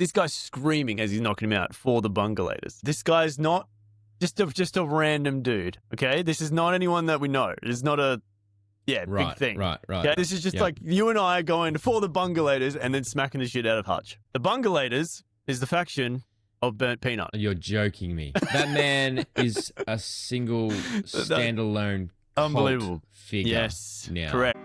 this guy's screaming as he's knocking him out for the bungalators. This guy's not just a random dude, okay? This is not anyone that we know. It's not a big thing. Right. Okay? This is just like you and I going for the bungalators and then smacking the shit out of Hutch. The bungalators is the faction of Burnt Peanut. You're joking me. That man is a single standalone unbelievable figure. Yes, now. correct.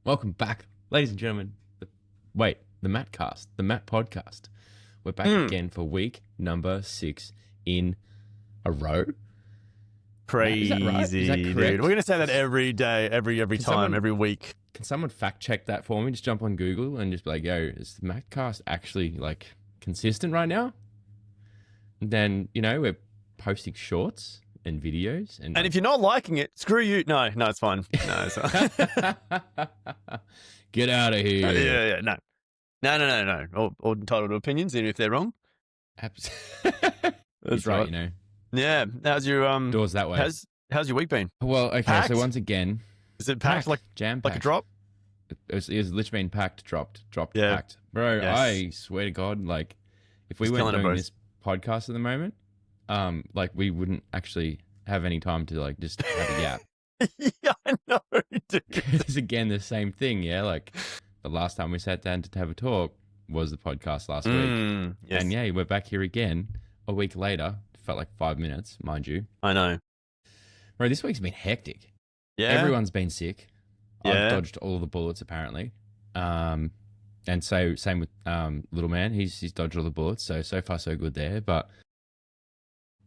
Welcome back, ladies and gentlemen. The Mattcast, the Matt Podcast. We're back again for week number 6 in a row. Crazy, is that right? Is that dude. correct? We're going to say that every day, every week. Can someone fact check that for me? Just jump on Google and just be like, yo, is the Mattcast actually like consistent right now? And then, we're posting shorts and videos. And if you're not liking it, screw you. No, it's fine. No, it's fine. Get out of here. No. All entitled to opinions, even if they're wrong. That's right, Yeah. How's your doors that way? How's your week been? Well, okay. Packed? So once again, is it packed like jam like a drop? It was literally been packed, dropped, yeah. packed, bro. Yes. I swear to God, like if we Just weren't killing it, doing bros. this podcast at the moment, like we wouldn't actually have any time to like just have a gap. Yeah, I know, dude. It's again the same thing, yeah. Like the last time we sat down to have a talk was the podcast last week, yes. and we're back here again a week later. It felt like 5 minutes, mind you. I know. Bro, this week's been hectic. Yeah. Everyone's been sick. Yeah. I've dodged all the bullets apparently. And so same with little man. He's dodged all the bullets. So far so good there. But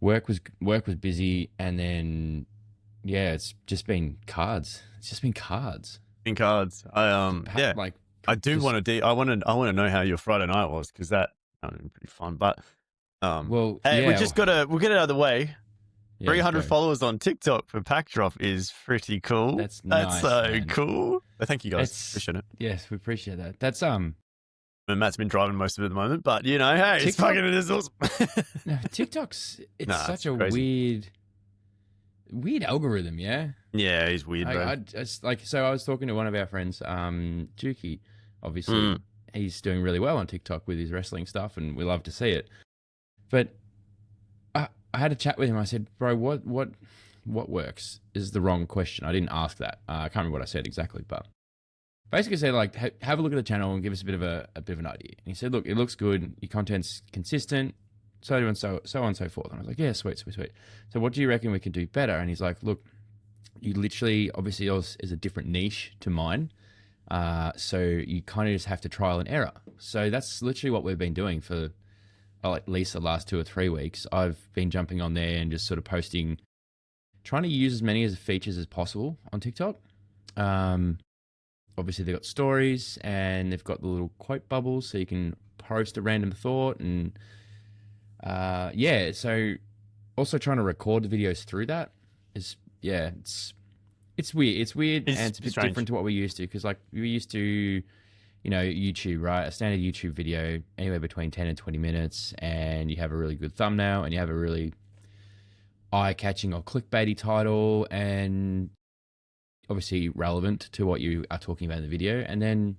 work was busy, and then it's just been cards. It's just been cards. In cards. I like I do want to I want to know how your Friday night was, because that would be pretty fun. But well, hey, we'll get it out of the way. yeah, 300 let's go. followers on TikTok for Pack Drop is pretty cool. That's nice, so man. cool. Thank you guys. It's- Appreciate it. Yes, we appreciate that. That's And Matt's been driving most of it at the moment, but hey, it's TikTok- fucking it is awesome. no, TikTok's Nah, such it's a crazy. weird algorithm, yeah. Yeah, he's weird, bro. I just so I was talking to one of our friends, Juki, obviously. He's doing really well on TikTok with his wrestling stuff, and we love to see it. But I had a chat with him. I said, bro, what works is the wrong question. I didn't ask that. I can't remember what I said exactly, but basically said, like, have a look at the channel and give us a bit of an idea. And he said, look, it looks good. Your content's consistent, so on and so forth. And I was like, yeah, sweet. So what do you reckon we could do better? And he's like, look, you literally, obviously yours is a different niche to mine. So you kind of just have to trial and error. So that's literally what we've been doing for at least the last 2 or 3 weeks. I've been jumping on there and just sort of posting, trying to use as many as features as possible on TikTok. Obviously they've got stories and they've got the little quote bubbles, so you can post a random thought. And so also trying to record the videos through that is, it's weird. It's weird, and it's a bit strange. different to what we used to, because like we used to, YouTube, right? A standard YouTube video, anywhere between 10 and 20 minutes, and you have a really good thumbnail, and you have a really eye-catching or clickbaity title, and obviously relevant to what you are talking about in the video, and then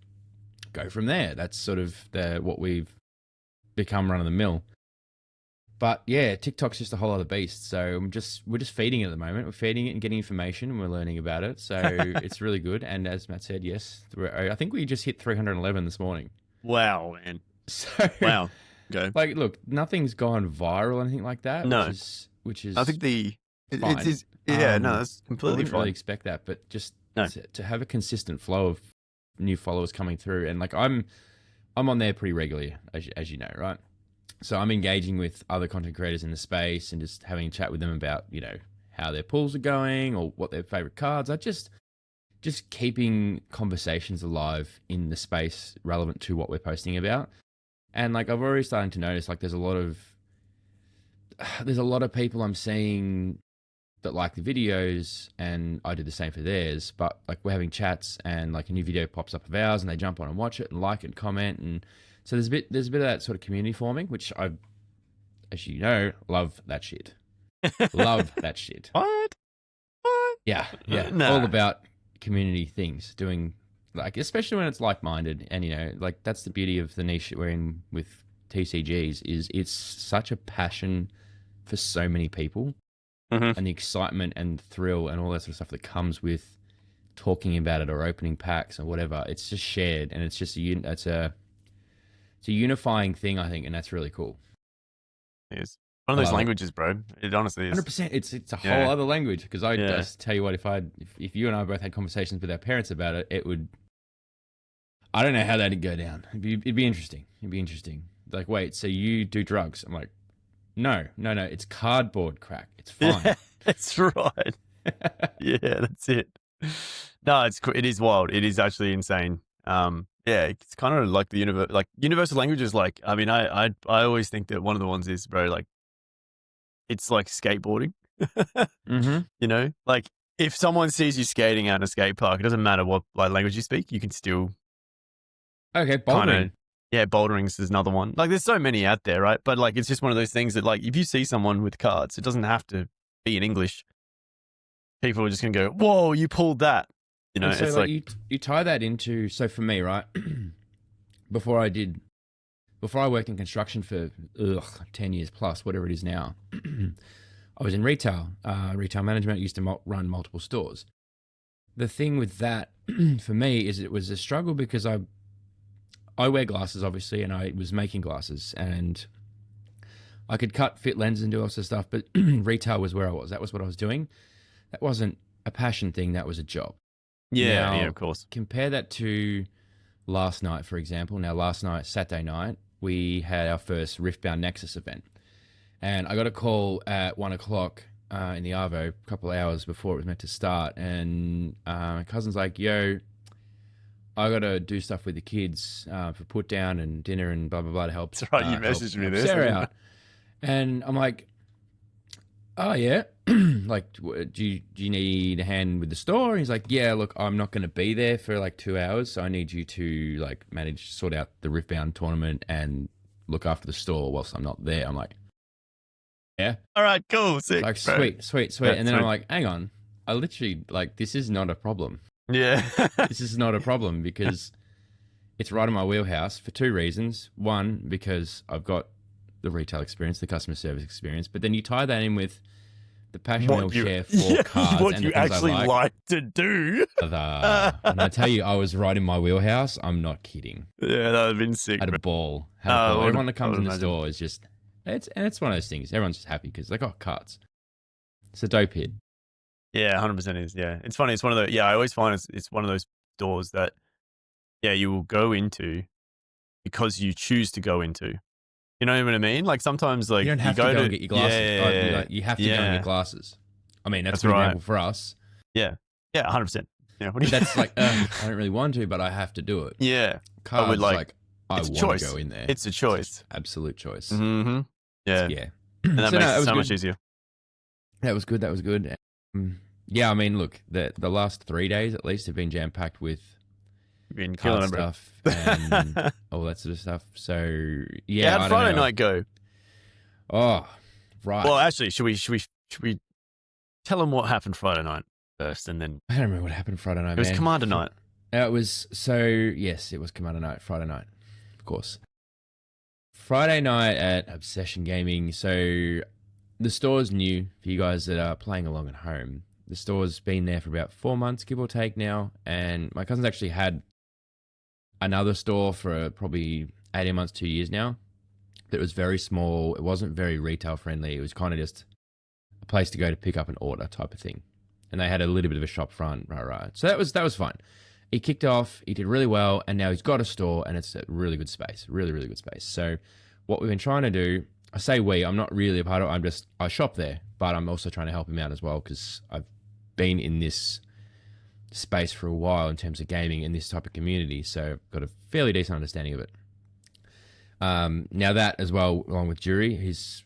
go from there. That's sort of what we've become run-of-the-mill. But yeah, TikTok's just a whole other beast. So we're just feeding it at the moment. We're feeding it and getting information, and we're learning about it. So it's really good. And as Matt said, yes, I think we just hit 311 this morning. Wow, man. So Wow. Okay. like, look, nothing's gone viral or anything like that. No. which is I think fine. it is. Yeah, I that's completely wouldn't fine. really expect that, but just No. to have a consistent flow of new followers coming through, and like I'm on there pretty regularly, as you know, right? So I'm engaging with other content creators in the space and just having a chat with them about, how their pools are going or what their favorite cards are. Just keeping conversations alive in the space relevant to what we're posting about. And like I've already started to notice, like there's a lot of people I'm seeing that like the videos, and I do the same for theirs, but like we're having chats and like a new video pops up of ours and they jump on and watch it and like it and comment. And so there's a bit of that sort of community forming, which as you know, love that shit. Love that shit. What? What? Yeah. Nah. All about community things, doing like, especially when it's like-minded, and like that's the beauty of the niche we're in with TCGs, is it's such a passion for so many people, and the excitement and thrill and all that sort of stuff that comes with talking about it or opening packs or whatever. It's just shared, and it's just it's a unifying thing, I think, and that's really cool. It is one of those languages, bro. It honestly is. 100%. It's a whole other language, because I just tell you what, if you and I both had conversations with our parents about it, it would. I don't know how that'd go down. It'd be interesting. It'd be interesting. Like, wait, so you do drugs? I'm like, no. It's cardboard crack. It's fine. Yeah, that's right. Yeah, that's it. No, it is wild. It is actually insane. Yeah, it's kind of like the universal languages. Like, I mean, I always think that one of the ones is, bro, like, it's like skateboarding. You know, like if someone sees you skating out in a skate park, it doesn't matter what language you speak, you can still. Okay, bouldering. Yeah, bouldering is another one. Like, there's so many out there, right? But like, it's just one of those things that, like, if you see someone with cards, it doesn't have to be in English. People are just gonna go, "Whoa, you pulled that!" You know, so it's like you tie that into. So for me, right, before I worked in construction for 10 years plus, whatever it is now, I was in retail management. I used to run multiple stores. The thing with that for me is it was a struggle, because I wear glasses, obviously, and I was making glasses, and I could cut, fit lenses and do all sorts of stuff, but retail was where I was. That was what I was doing. That wasn't a passion thing. That was a job. yeah, Now, of course. Compare that to last night, for example. Now, last night, Saturday night, we had our first Riftbound Nexus event, and I got a call at 1 o'clock in the Arvo, a couple of hours before it was meant to start, and my cousin's like, "Yo, I got to do stuff with the kids for put down and dinner and blah, blah, blah to help." That's right. You messaged me this. Sarah out. And I'm like, "Oh, yeah." Like, do you need a hand with the store? And he's like, "Yeah, look, I'm not going to be there for like 2 hours. So I need you to like sort out the Riftbound tournament and look after the store whilst I'm not there." I'm like, "Yeah. All right, cool. Sick, like, bro. sweet. Yeah, and then sweet. I'm like, hang on. I literally, like, this is not a problem. Yeah. This is not a problem, because it's right in my wheelhouse for two reasons. One, because I've got the retail experience, the customer service experience, but then you tie that in with the passion we'll share for cards what and you the things actually I like to do. And I tell you, I was right in my wheelhouse. I'm not kidding. Yeah, that would have been sick. Had a ball. Oh, Everyone that comes in the imagine. store is just, it's one of those things. Everyone's just happy because they got cards. It's a dope hit. Yeah, 100% is. Yeah, it's funny. It's one of the. Yeah, I always find it's one of those doors that, yeah, you will go into because you choose to go into. You know what I mean? Like, sometimes, like, You don't have to go and get your glasses. Yeah. You have to go and get glasses. I mean, that's That's an right. example for us. Yeah, 100%. Yeah, what do you? That's like, I don't really want to, but I have to do it. Yeah, Cards, would like, I it's a want choice. to go in there. It's a choice. Absolute choice. Mm-hmm. Yeah, Yeah. and that So, makes no, it was so good. much easier. That was good. Yeah, I mean, look, the last 3 days at least have been jam packed with You've been card killing it, bro. stuff and all that sort of stuff. So yeah, How'd I don't Friday know. night go? Oh, right. Well, actually, should we tell them what happened Friday night first, and then I don't remember what happened Friday night. it was man. Commander night. It was yes, it was Commander night. Friday night, of course. Friday night at Obsession Gaming. So the store's new for you guys that are playing along at home. The store's been there for about 4 months, give or take now. And my cousin's actually had another store for probably 18 months, 2 years now. That was very small. It wasn't very retail friendly. It was kind of just a place to go to pick up an order type of thing. And they had a little bit of a shop front, right. So that was fine. He kicked off, he did really well, and now he's got a store, and it's a really good space, really, really good space. So what we've been trying to do, I say I'm not really a part of it, I shop there, but I'm also trying to help him out as well, because I've been in this space for a while in terms of gaming in this type of community, so I've got a fairly decent understanding of it. Now that as well, along with Jury, he's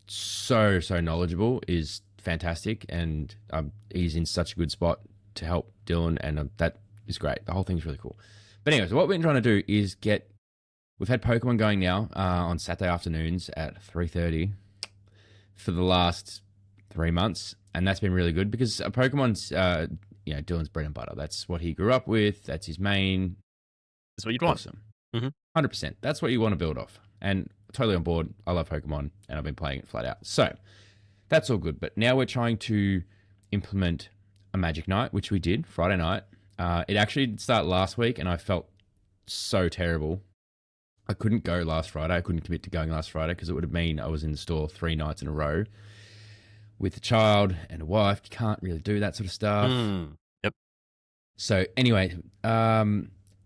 so knowledgeable, is fantastic, and he's in such a good spot to help Dylan, and that is great. The whole thing's really cool. But anyways, what we're trying to do is get we've had Pokemon going now on Saturday afternoons at 3:30 for the last 3 months, and that's been really good because Pokemon's Dylan's bread and butter. That's what he grew up with. That's his main. That's what you'd want. Awesome. Mm-hmm. 100%. That's what you want to build off. And totally on board. I love Pokemon and I've been playing it flat out. So that's all good. But now we're trying to implement a Magic Night, which we did Friday night. It actually did start last week and I felt so terrible. I couldn't go last Friday. I couldn't commit to going last Friday because it would have mean I was in the store 3 nights in a row with a child and a wife. You can't really do that sort of stuff. Yep. So anyway,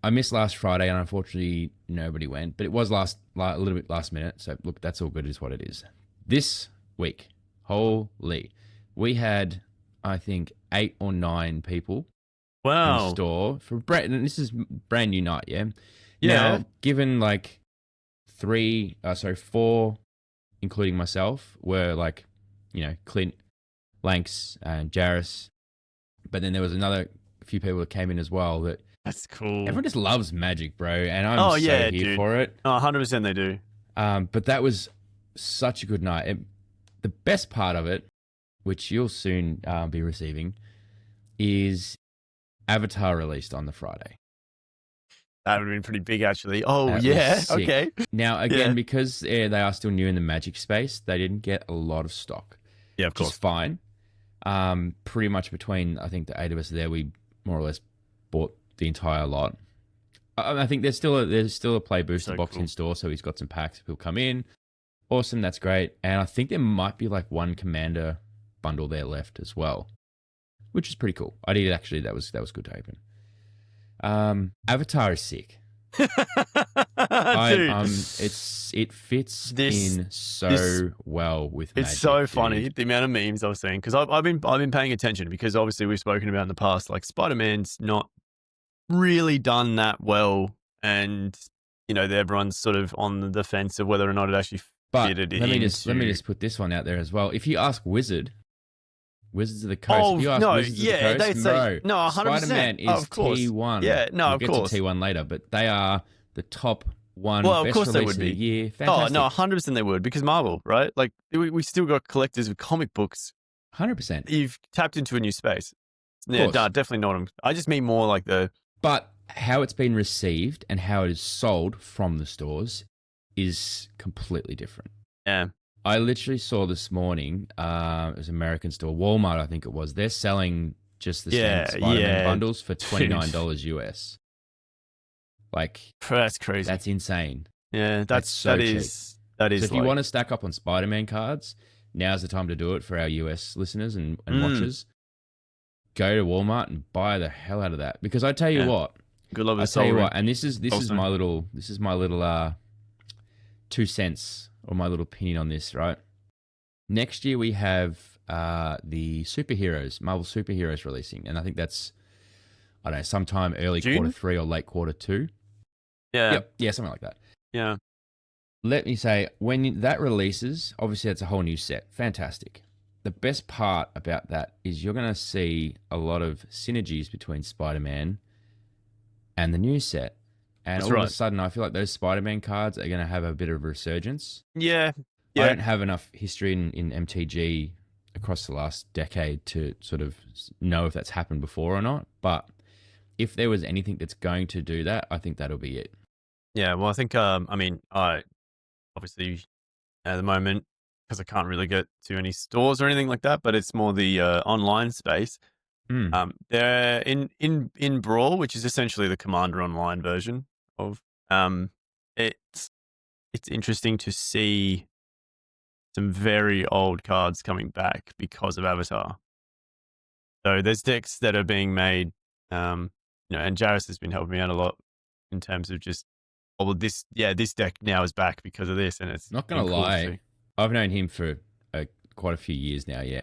I missed last Friday and unfortunately nobody went, but it was a little bit last minute. So look, that's all good is what it is. This week, holy, we had, I think, 8 or 9 people in the store for and this is brand new night. Yeah. Now, given like 4, including myself, were like, Clint, Lanks and Jarris. But then there was another few people that came in as well that, that's cool. Everyone just loves Magic, bro, and I'm here for it. Oh, 100% they do. But that was such a good night. The best part of it, which you'll soon be receiving, is Avatar released on the Friday. That would have been pretty big, actually. Oh, that yeah. Okay. Now, again, because they are still new in the Magic space, they didn't get a lot of stock. Yeah, of course. Which is fine. Pretty much between, I think, the 8 of us there, we more or less bought the entire lot. I think there's still a play booster box in store, so he's got some packs. He'll come in. Awesome, that's great. And I think there might be like 1 commander bundle there left as well, which is pretty cool. I did actually. That was good to open. Avatar is sick. Dude, it fits in so well with Magic. It's so dude. funny the amount of memes I was seeing because I've been paying attention because obviously we've spoken about in the past like Spider-Man's not really done that well, and everyone's sort of on the fence of whether or not it actually fitted in. Let me just put this one out there as well. If you ask Wizards of the Coast. If you ask Wizards of the Coast, they'd say, no, 100%. Spider-Man is of course. T1. Yeah, no, we'll of get course. to T1 later, but they are the top one well, of best course release they would of the be. year. Fantastic. Oh, no, 100% they would because Marvel, right? Like, we still got collectors of comic books. 100%. You've tapped into a new space. Yeah, no, definitely not. I just mean more like But how it's been received and how it is sold from the stores is completely different. Yeah. I literally saw this morning, it was an American store, Walmart, I think it was. They're selling just the same Spider-Man bundles for $29 US. Like, that's crazy. That's insane. Yeah, that is. So if you want to stack up on Spider-Man cards, now's the time to do it for our US listeners and watchers. Go to Walmart and buy the hell out of that. Because I tell you what, good luck with I tell you what, and this is my little 2 cents or my little opinion on this, right? Next year we have the superheroes, Marvel superheroes releasing, and I think that's sometime early June? quarter 3 or late quarter 2. Yeah. Yep. Yeah, something like that. Yeah. Let me say, when that releases, obviously that's a whole new set. Fantastic. The best part about that is you're going to see a lot of synergies between Spider-Man and the new set. And all of a sudden, I feel like those Spider-Man cards are going to have a bit of a resurgence. Yeah. I don't have enough history in MTG across the last decade to sort of know if that's happened before or not. But if there was anything that's going to do that, I think that'll be it. Yeah, well, I think, I obviously at the moment, because I can't really get to any stores or anything like that, but it's more the online space. They're in Brawl, which is essentially the Commander Online version of. It's interesting to see some very old cards coming back because of Avatar. So there's decks that are being made, and Jarris has been helping me out a lot in terms of just, this deck now is back because of this, and it's not gonna lie. I've known him for quite a few years now. Yeah.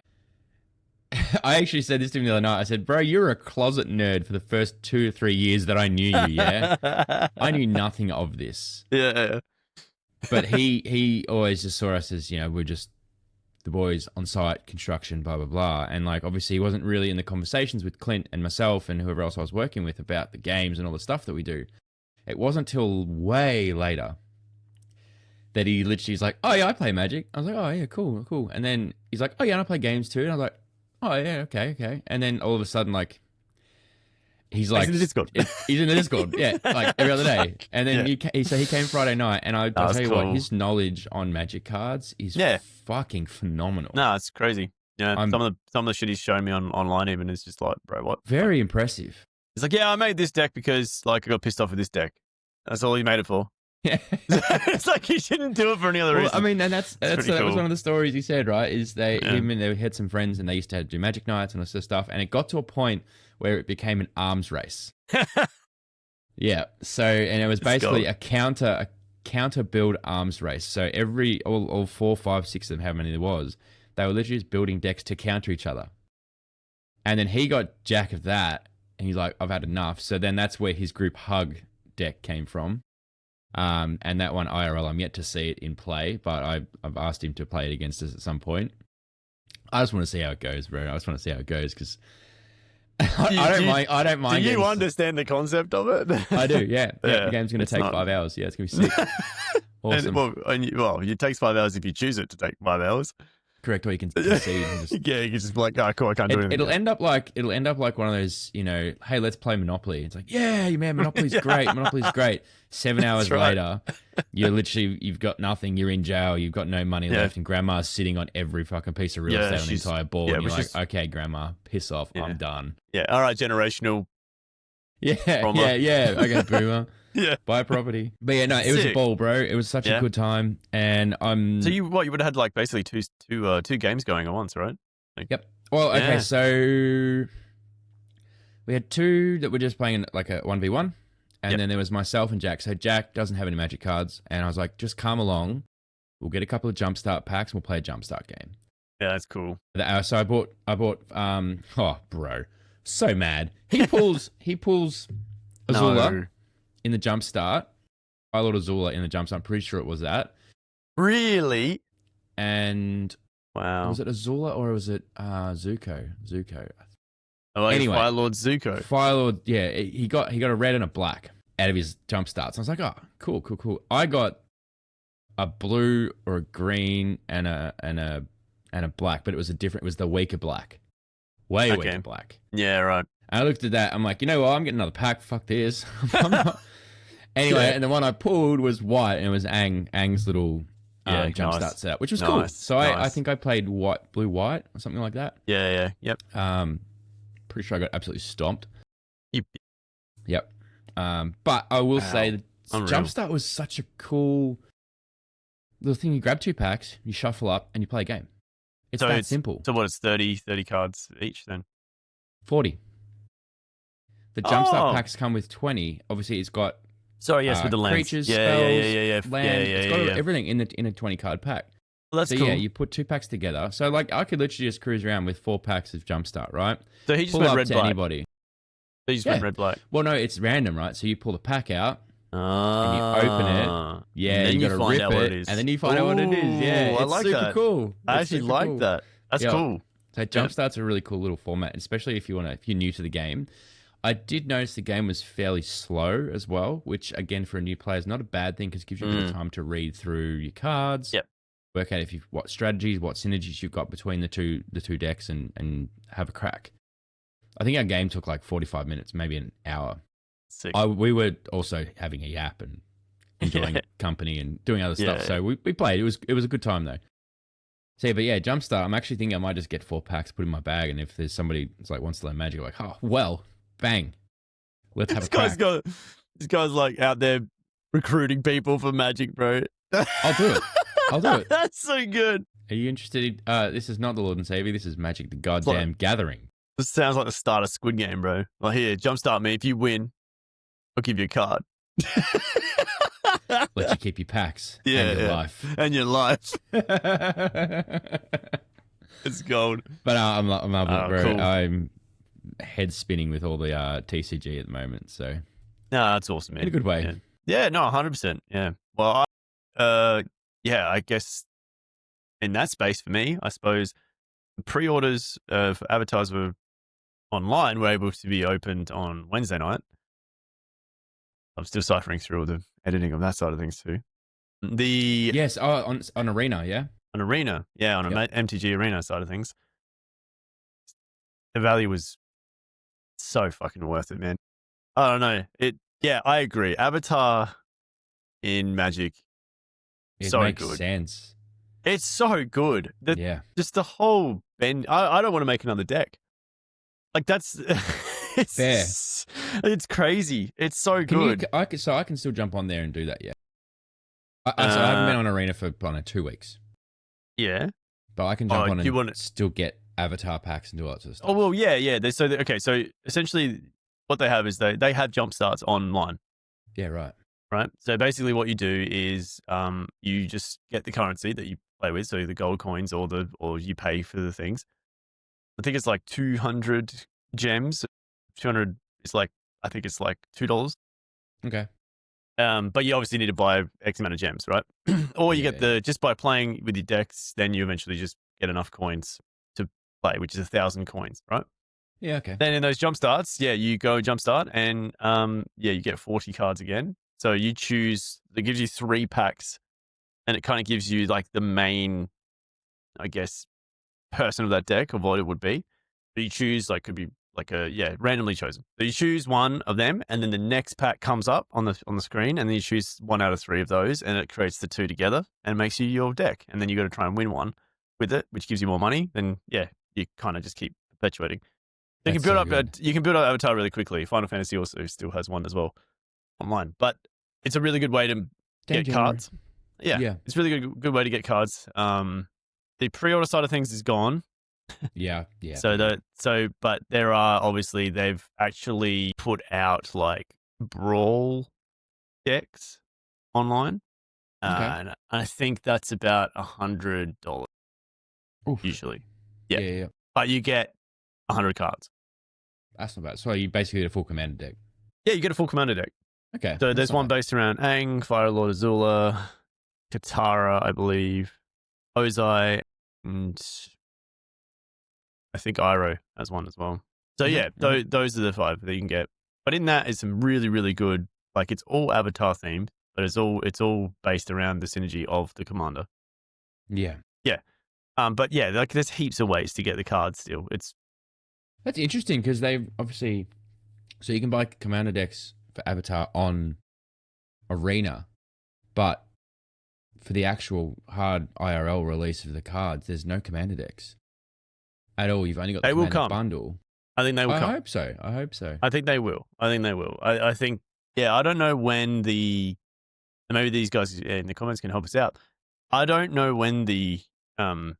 I actually said this to him the other night. I said, bro, you're a closet nerd for the first 2 or 3 years that I knew you, yeah? I knew nothing of this. Yeah. But he always just saw us as, we're just the boys on site, construction, blah, blah, blah. And like, obviously he wasn't really in the conversations with Clint and myself and whoever else I was working with about the games and all the stuff that we do. It wasn't until way later that he literally is like, oh yeah, I play Magic. I was like, oh yeah, cool. And then he's like, oh yeah, and I play games too. And I was like, oh yeah, okay. And then all of a sudden, like, he's like, in the Discord. He's in the Discord, yeah, like every other day. And then Yeah. he came Friday night, and I'll tell you cool. what, his knowledge on Magic cards is fucking phenomenal. No, it's crazy. Yeah, some of the shit he's showing me online even is just like, bro, what? Very impressive. He's like, yeah, I made this deck because like I got pissed off with this deck. That's all he made it for. Yeah, it's like he shouldn't do it for any other reason. I mean, and that cool. was one of the stories he said, right? Is they had some friends and they used to do Magic nights and all this sort of stuff, and it got to a point where it became an arms race. Yeah. So, and it was basically a counter build arms race. So all 4, 5, 6 of them, how many there was, they were literally just building decks to counter each other. And then he got jack of that, and he's like, I've had enough. So then that's where his group hug deck came from. And that one IRL, I'm yet to see it in play, but I've asked him to play it against us at some point. I just want to see how it goes, bro. I just want to see how it goes because I don't mind. Do you understand the concept of it? I do, yeah. The game's going to take 5 hours. Yeah, it's going to be sick. Awesome. It takes 5 hours if you choose it to take 5 hours. Correct, or you can concede. And just, yeah, you can just be like, oh, cool, I can't do anything. It'll end up like one of those, hey, let's play Monopoly. It's like, yeah, man, Monopoly's great. Monopoly's great. 7 hours later, you've got nothing. You're in jail. You've got no money left, and Grandma's sitting on every fucking piece of real estate on the entire board. And you're like, okay, Grandma, piss off. I'm done. Yeah, all right, generational. Yeah, okay, boomer. Yeah. Buy a property. But yeah, no, it was a ball, bro. It was such a good time. And So you would have had like basically two games going at once, right? Yep. Well, okay, so we had 2 that were just playing like a 1v1. And then there was myself and Jack. So Jack doesn't have any Magic cards. And I was like, just come along. We'll get a couple of Jumpstart packs and we'll play a Jumpstart game. Yeah, that's cool. So I bought oh bro. So mad. He pulls Azula in the Jumpstart. I Lord Azula in the Jumpstart. I'm pretty sure it was that. Really? And wow. Was it Azula or was it Zuko? Oh, anyway, Fire Lord Zuko. Fire Lord, yeah. He got a red and a black out of his Jumpstarts. I was like, oh, cool. I got a blue or a green and a black, but it was it was the weaker black. Way weaker black. Yeah, right. And I looked at that. I'm like, you know what? I'm getting another pack. Fuck this. Anyway, and the one I pulled was white, and it was Aang's little Jumpstart setup, which was cool. So I think I played blue, white, or something like that. Yeah, yep. Pretty sure I got absolutely stomped. Yep. But I will say that Jumpstart was such a cool little thing. You grab 2 packs, you shuffle up, and you play a game. It's that simple. So what, it's 30 cards each then? 40. The Jumpstart packs come with 20. Obviously, it's got with the lands. Creatures, spells, land. It's got everything in a 20 card pack. Well, that's cool. Yeah, you put 2 packs together. So like I could literally just cruise around with 4 packs of Jumpstart, right? So he just pull went up red to black. Anybody. So he just went red black. Well, no, it's random, right? So you pull the pack out. And you open it. Yeah, and you got to rip it. And then you find out what it is. Yeah, I like super that. Cool. I actually like that. That's cool. So Jumpstart's a really cool little format, especially if you're new to the game. I did notice the game was fairly slow as well, which again for a new player is not a bad thing because it gives you a bit of time to read through your cards. Yep. Work out what strategies, what synergies you've got between the two decks and have a crack. I think our game took like 45 minutes, maybe an hour. Sick. We were also having a yap and enjoying company and doing other stuff. So we played. It was a good time though. So but yeah, Jumpstart. I'm actually thinking I might just get 4 packs, put in my bag, and if there's somebody that's like wants to learn Magic, I'm like, oh well, bang, let's have a crack. This guy's like out there recruiting people for Magic, bro. I'll do it. That's so good. Are you interested? This is not the Lord and Savior. This is Magic: The Goddamn Gathering. This sounds like the start of Squid Game, bro. Like here, Jumpstart me. If you win, I'll give you a card. Let you keep your packs and your life. And your life. It's gold. But I'm loving it, bro. Cool. I'm head spinning with all the TCG at the moment. So no, that's awesome, man. In a good way. Yeah, no, 100%. Yeah. Well, I guess in that space for me, I suppose the pre-orders for avatars were online were able to be opened on Wednesday night. I'm still ciphering through all the editing of that side of things too. The Yes, on Arena, yeah. on Arena, yeah, on a Yep. MTG Arena side of things, the value was so fucking worth it, man. I don't know. Yeah, I agree. Avatar in Magic, It so makes good. sense. It's so good. Yeah. Just the whole bend. I don't want to make another deck. Like that's Fair. It's crazy. It's so good. I can still jump on there and do that, yeah. So I haven't been on Arena for 2 weeks. Yeah. But I can jump on and still get avatar packs and do all that sort of stuff. Oh well, yeah. So essentially, what they have is they have jump starts online. Yeah, right. Right. So basically, what you do is you just get the currency that you play with, so the gold coins or you pay for the things. I think it's like 200 gems. 200 is like I think it's like $2. Okay. But you obviously need to buy X amount of gems, right? Or you get just by playing with your decks, then you eventually just get enough coins to play, which is 1,000 coins, right? Yeah, okay. Then in those jump starts, you go jump start and you get 40 cards again. So you choose, it gives you 3 packs and it kind of gives you like the main, I guess, person of that deck of what it would be. So you choose could be randomly chosen. So you choose one of them and then the next pack comes up on the screen and then you choose 1 out of 3 of those and it creates the 2 together and makes you your deck. And then you got to try and win one with it, which gives you more money. Then you kind of just keep perpetuating. You can build up Avatar really quickly. Final Fantasy also still has one as well online, but it's a really good way to get cards. Yeah, it's really good way to get cards. The pre-order side of things is gone. Yeah. But there are obviously they've actually put out like brawl decks online, and I think that's about $100 usually. Yeah. But you get 100 cards. That's not bad. So you basically get a full commander deck. Yeah, you get a full commander deck. Okay. So there's one based around Aang, Fire Lord Azula, Katara, I believe, Ozai, and I think Iroh has one as well. So those are the 5 that you can get. But in that is some really, really good, like it's all Avatar themed, but it's all based around the synergy of the commander. Yeah. Yeah. But yeah, like there's heaps of ways to get the cards still. That's interesting because they've obviously, so you can buy commander decks for Avatar on Arena, but for the actual hard IRL release of the cards, there's no commander decks at all. You've only got the commander bundle. I think they will come. I hope so. I think they will. I think, I don't know when maybe these guys in the comments can help us out. I don't know when the Final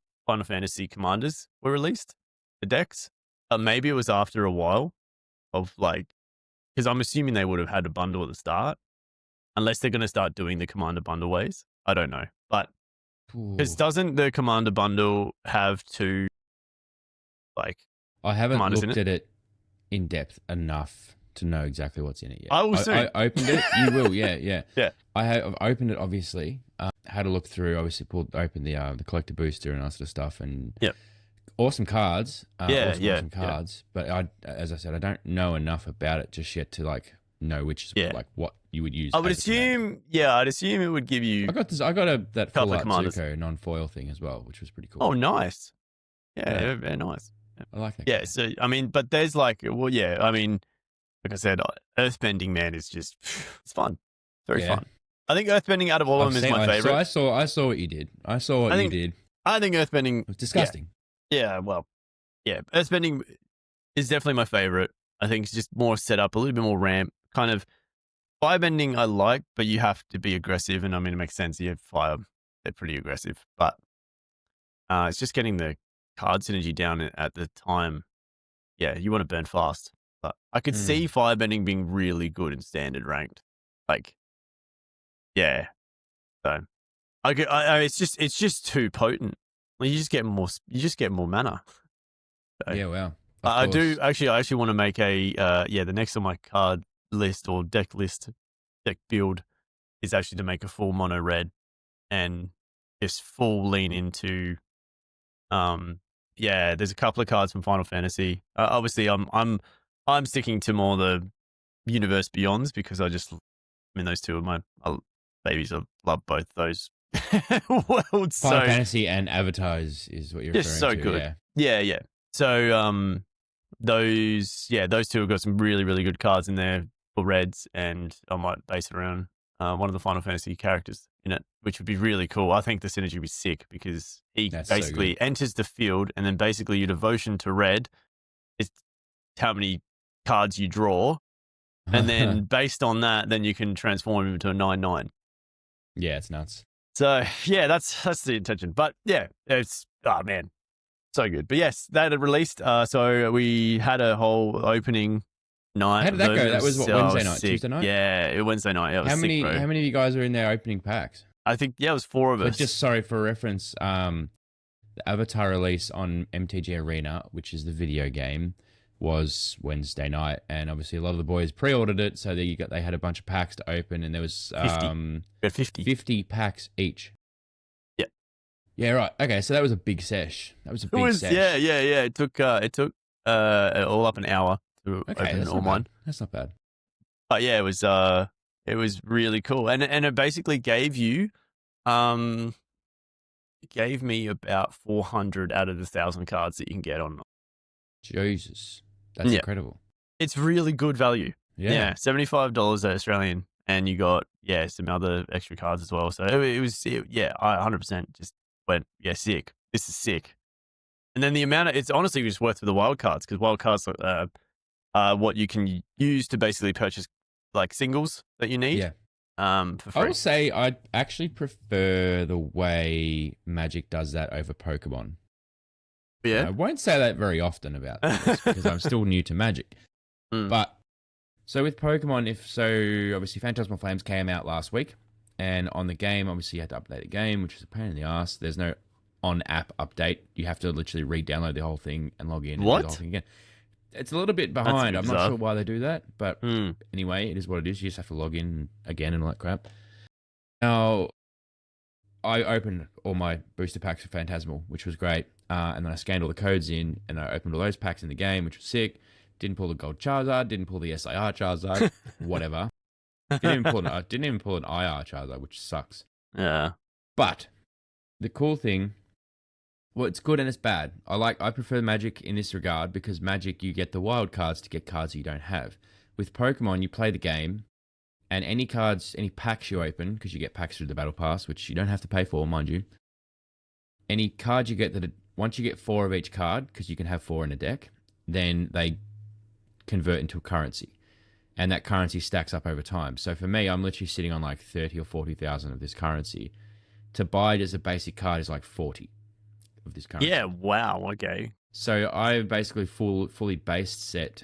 Fantasy commanders were released, the decks. Maybe it was after a while of because I'm assuming they would have had a bundle at the start, unless they're going to start doing the commander bundle ways. I don't know, but because doesn't the commander bundle have 2 I haven't looked at it in depth enough to know exactly what's in it yet. I will soon. I opened it. You will, yeah. Yeah. I've opened it, obviously. Had a look through, obviously opened the collector booster and that sort of stuff. And awesome cards. Awesome cards. But as I said, I don't know enough about it just yet to know which is what you would use. I would assume, I'd assume it would give you. I got that full art Zuko non-foil thing as well, which was pretty cool. Oh, nice. Yeah, very nice. I like that. Yeah, so I mean, but there's like I said, Earthbending, man, is just it's fun, very fun. I think Earthbending out of all of them is my favorite. I saw what you did. I think Earthbending it was disgusting. Yeah, Earthbending is definitely my favorite. I think it's just more set up, a little bit more ramp. Kind of firebending I like, but you have to be aggressive, and I mean it makes sense. You have fire, they're pretty aggressive, but it's just getting the card synergy down at the time. Yeah, you want to burn fast. But I could see firebending being really good in standard ranked. So it's just too potent. You just get more mana. So, yeah, wow. I actually want to make the next on my card list or deck build is actually to make a full mono red and just full lean into there's a couple of cards from Final Fantasy. Obviously I'm sticking to more the Universe Beyonds because mean, those two are my babies. I love both those worlds. Final So Fantasy and Avatar is what you're just referring so to. good. Yeah. Yeah. So those two have got some really, really good cards in there for reds, and I might base it around one of the Final Fantasy characters in it, which would be really cool. I think the synergy would be sick because he That's so basically enters the field, and then basically your devotion to red is how many cards you draw, and then based on that, then you can transform him into a 9/9. Yeah, it's nuts. So yeah, that's the intention. But yeah, it's man, so good. But yes, that had released. So we had a whole opening night. How did that go? That was what, Wednesday night, sick. Tuesday night? Yeah, Wednesday night. Yeah, it was How many sick, bro. how many of you guys were in there opening packs? I think it was 4 of But us. just sorry for reference, the Avatar release on MTG Arena, which is the video game, was Wednesday night, and obviously a lot of the boys pre-ordered it, so they had a bunch of packs to open, and there was 50 packs each. Yeah. Yeah, right. Okay, so that was a big sesh. Sesh. Yeah. It took all up an hour to open all mine. That's not bad. But yeah, it was really cool, and it basically gave you, it gave me about 400 out of the 1,000 cards that you can get on. Jesus, that's incredible. It's really good value. Yeah, $75 Australian, and you got some other extra cards as well. So it was I 100% just went sick. This is sick. And then the amount it's honestly just worth for the wild cards, because wild cards are what you can use to basically purchase like singles that you need. Yeah. For free. I will say I actually prefer the way Magic does that over Pokemon. Yeah. I won't say that very often about this because I'm still new to Magic. But so with Pokemon, obviously Phantasmal Flames came out last week, and on the game, obviously you had to update the game, which is a pain in the ass. There's no on-app update. You have to literally re-download the whole thing and log in and do the whole thing again. It's a little bit behind. I'm not sure why they do that, but anyway, it is what it is. You just have to log in again and all that crap. Now, I opened all my booster packs for Phantasmal, which was great, and then I scanned all the codes in, and I opened all those packs in the game, which was sick. Didn't pull the gold Charizard, didn't pull the SIR Charizard, whatever. Didn't even pull an IR Charizard, which sucks. Yeah. But the cool thing, well, it's good and it's bad. I prefer Magic in this regard because Magic, you get the wild cards to get cards you don't have. With Pokemon, you play the game, and any packs you open, because you get packs through the Battle Pass, which you don't have to pay for, mind you. Any cards you get once you get 4 of each card, because you can have 4 in a deck, then they convert into a currency. And that currency stacks up over time. So for me, I'm literally sitting on like 30 or 40,000 of this currency. To buy it as a basic card is like 40 of this currency. Yeah, wow, okay. So I basically fully based set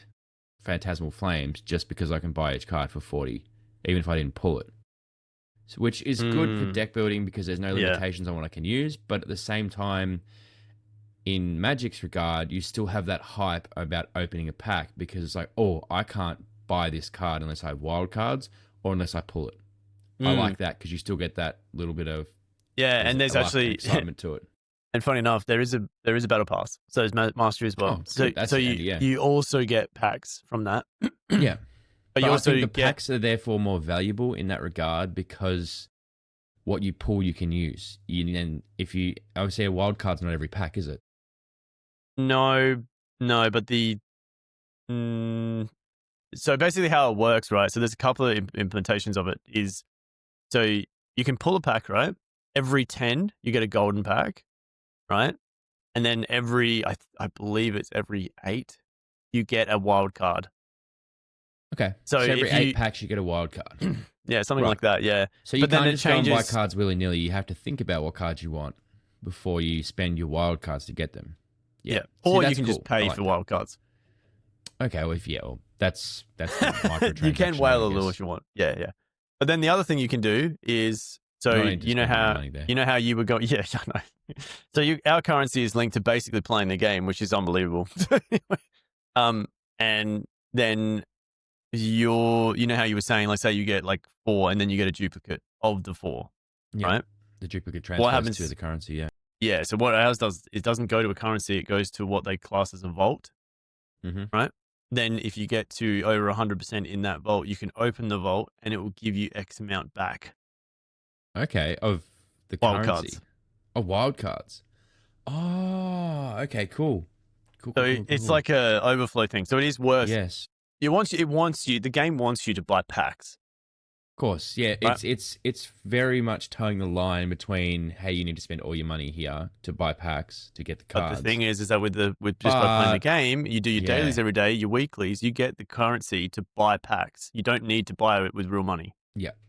Phantasmal Flames just because I can buy each card for 40, even if I didn't pull it. So, which is good for deck building because there's no limitations on what I can use, but at the same time, in Magic's regard, you still have that hype about opening a pack because it's like, oh, I can't buy this card unless I have wild cards or unless I pull it. I like that because you still get that little bit of and there's actually excitement to it. And funny enough, there is a battle pass, so there's mastery as well. You also get packs from that. Yeah, but you also I think the packs are therefore more valuable in that regard because what you pull you can use. I would say a wild card's not every pack, is it? No, but so basically how it works, right? So there's a couple of implementations of it. So you can pull a pack, right? Every 10, you get a golden pack, right? And then I believe it's every 8, you get a wild card. Okay. So every 8 packs, you get a wild card. Yeah, something like that, yeah. So you can't just go and buy cards willy-nilly. You have to think about what cards you want before you spend your wild cards to get them. Yeah. Or you can just pay for wild cards. Okay, that's microtransaction. You can whale a little if you want. Yeah. But then the other thing you can do is, you know how you were going. Yeah, I know. So our currency is linked to basically playing the game, which is unbelievable. And then you know how you were saying, like, say you get like 4, and then you get a duplicate of the 4, right? The duplicate transfers to the currency. Yeah. Yeah. So what ours does, it doesn't go to a currency; it goes to what they class as a vault, right? then if you get to over 100% in that vault, you can open the vault and it will give you X amount back. Okay, of the Wild currency. cards. Oh, wild cards. Oh, okay, cool. Cool. It's like a overflow thing. So it is worth. Yes. It wants you. The game wants you to buy packs. Of course, yeah. Right? It's very much towing the line between, hey, you need to spend all your money here to buy packs to get the cards. But the thing is that with just by playing the game, you do your dailies every day, your weeklies, you get the currency to buy packs. You don't need to buy it with real money.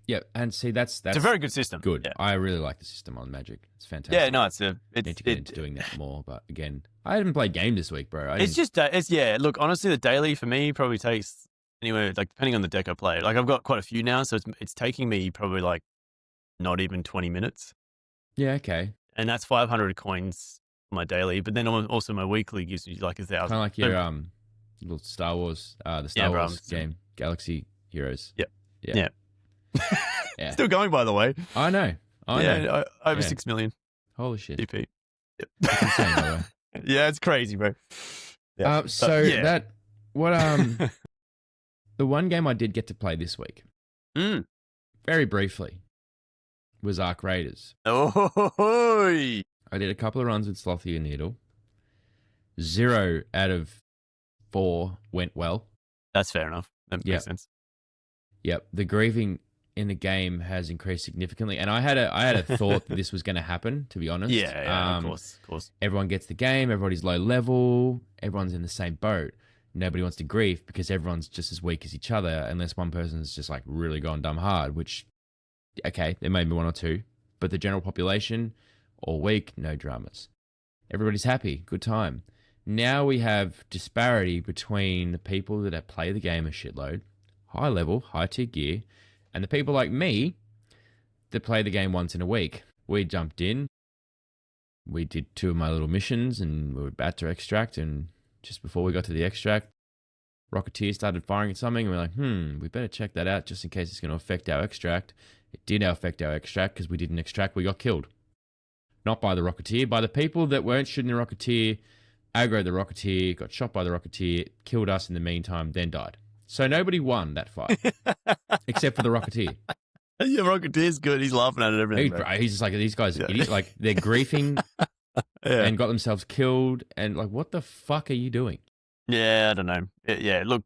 Yeah, and see that's it's a very good system. Good. Yeah. I really like the system on Magic. It's fantastic. Yeah, no, it's need to get into doing that more. But again, I haven't played game this week, bro. Look, honestly, the daily for me probably takes anywhere, like depending on the deck I play. Like I've got quite a few now, so it's taking me probably like not even 20 minutes. Yeah, okay. And that's 500 coins for my daily, but then also my weekly gives you like 1,000. Kind of like your little Star Wars, the Star Wars game, Galaxy Heroes. Yep. Yeah. Yeah. Still going, by the way. I know. Over 6 million. Holy shit. GP. Yep. That's insane, by the way. Yeah, it's crazy, bro. Yeah. The one game I did get to play this week, very briefly, was Arc Raiders. Oh, I did a couple of runs with Slothy and Needle. 0 out of 4 went well. That's fair enough. That makes sense. Yep. The grieving in the game has increased significantly, and I had a thought that this was going to happen, to be honest. Yeah, of course. Everyone gets the game, everybody's low level, everyone's in the same boat. Nobody wants to grief because everyone's just as weak as each other, unless one person's just like really gone dumb hard, which, okay, there may be 1 or 2, but the general population, all weak, no dramas. Everybody's happy, good time. Now we have disparity between the people that play the game a shitload, high level, high tier gear, and the people like me that play the game once in a week. We jumped in, we did 2 of my little missions, and we were about to extract, and just before we got to the extract, Rocketeer started firing at something, and we're like, we better check that out just in case it's going to affect our extract. It did affect our extract because we didn't extract, we got killed. Not by the Rocketeer, by the people that weren't shooting the Rocketeer, aggroed the Rocketeer, got shot by the Rocketeer, killed us in the meantime, then died. So nobody won that fight, except for the Rocketeer. Yeah, Rocketeer's good. He's laughing at it everything. He's just like, these guys, idiots, like they're griefing and got themselves killed, and like, what the fuck are you doing? Yeah, I don't know. Yeah, look.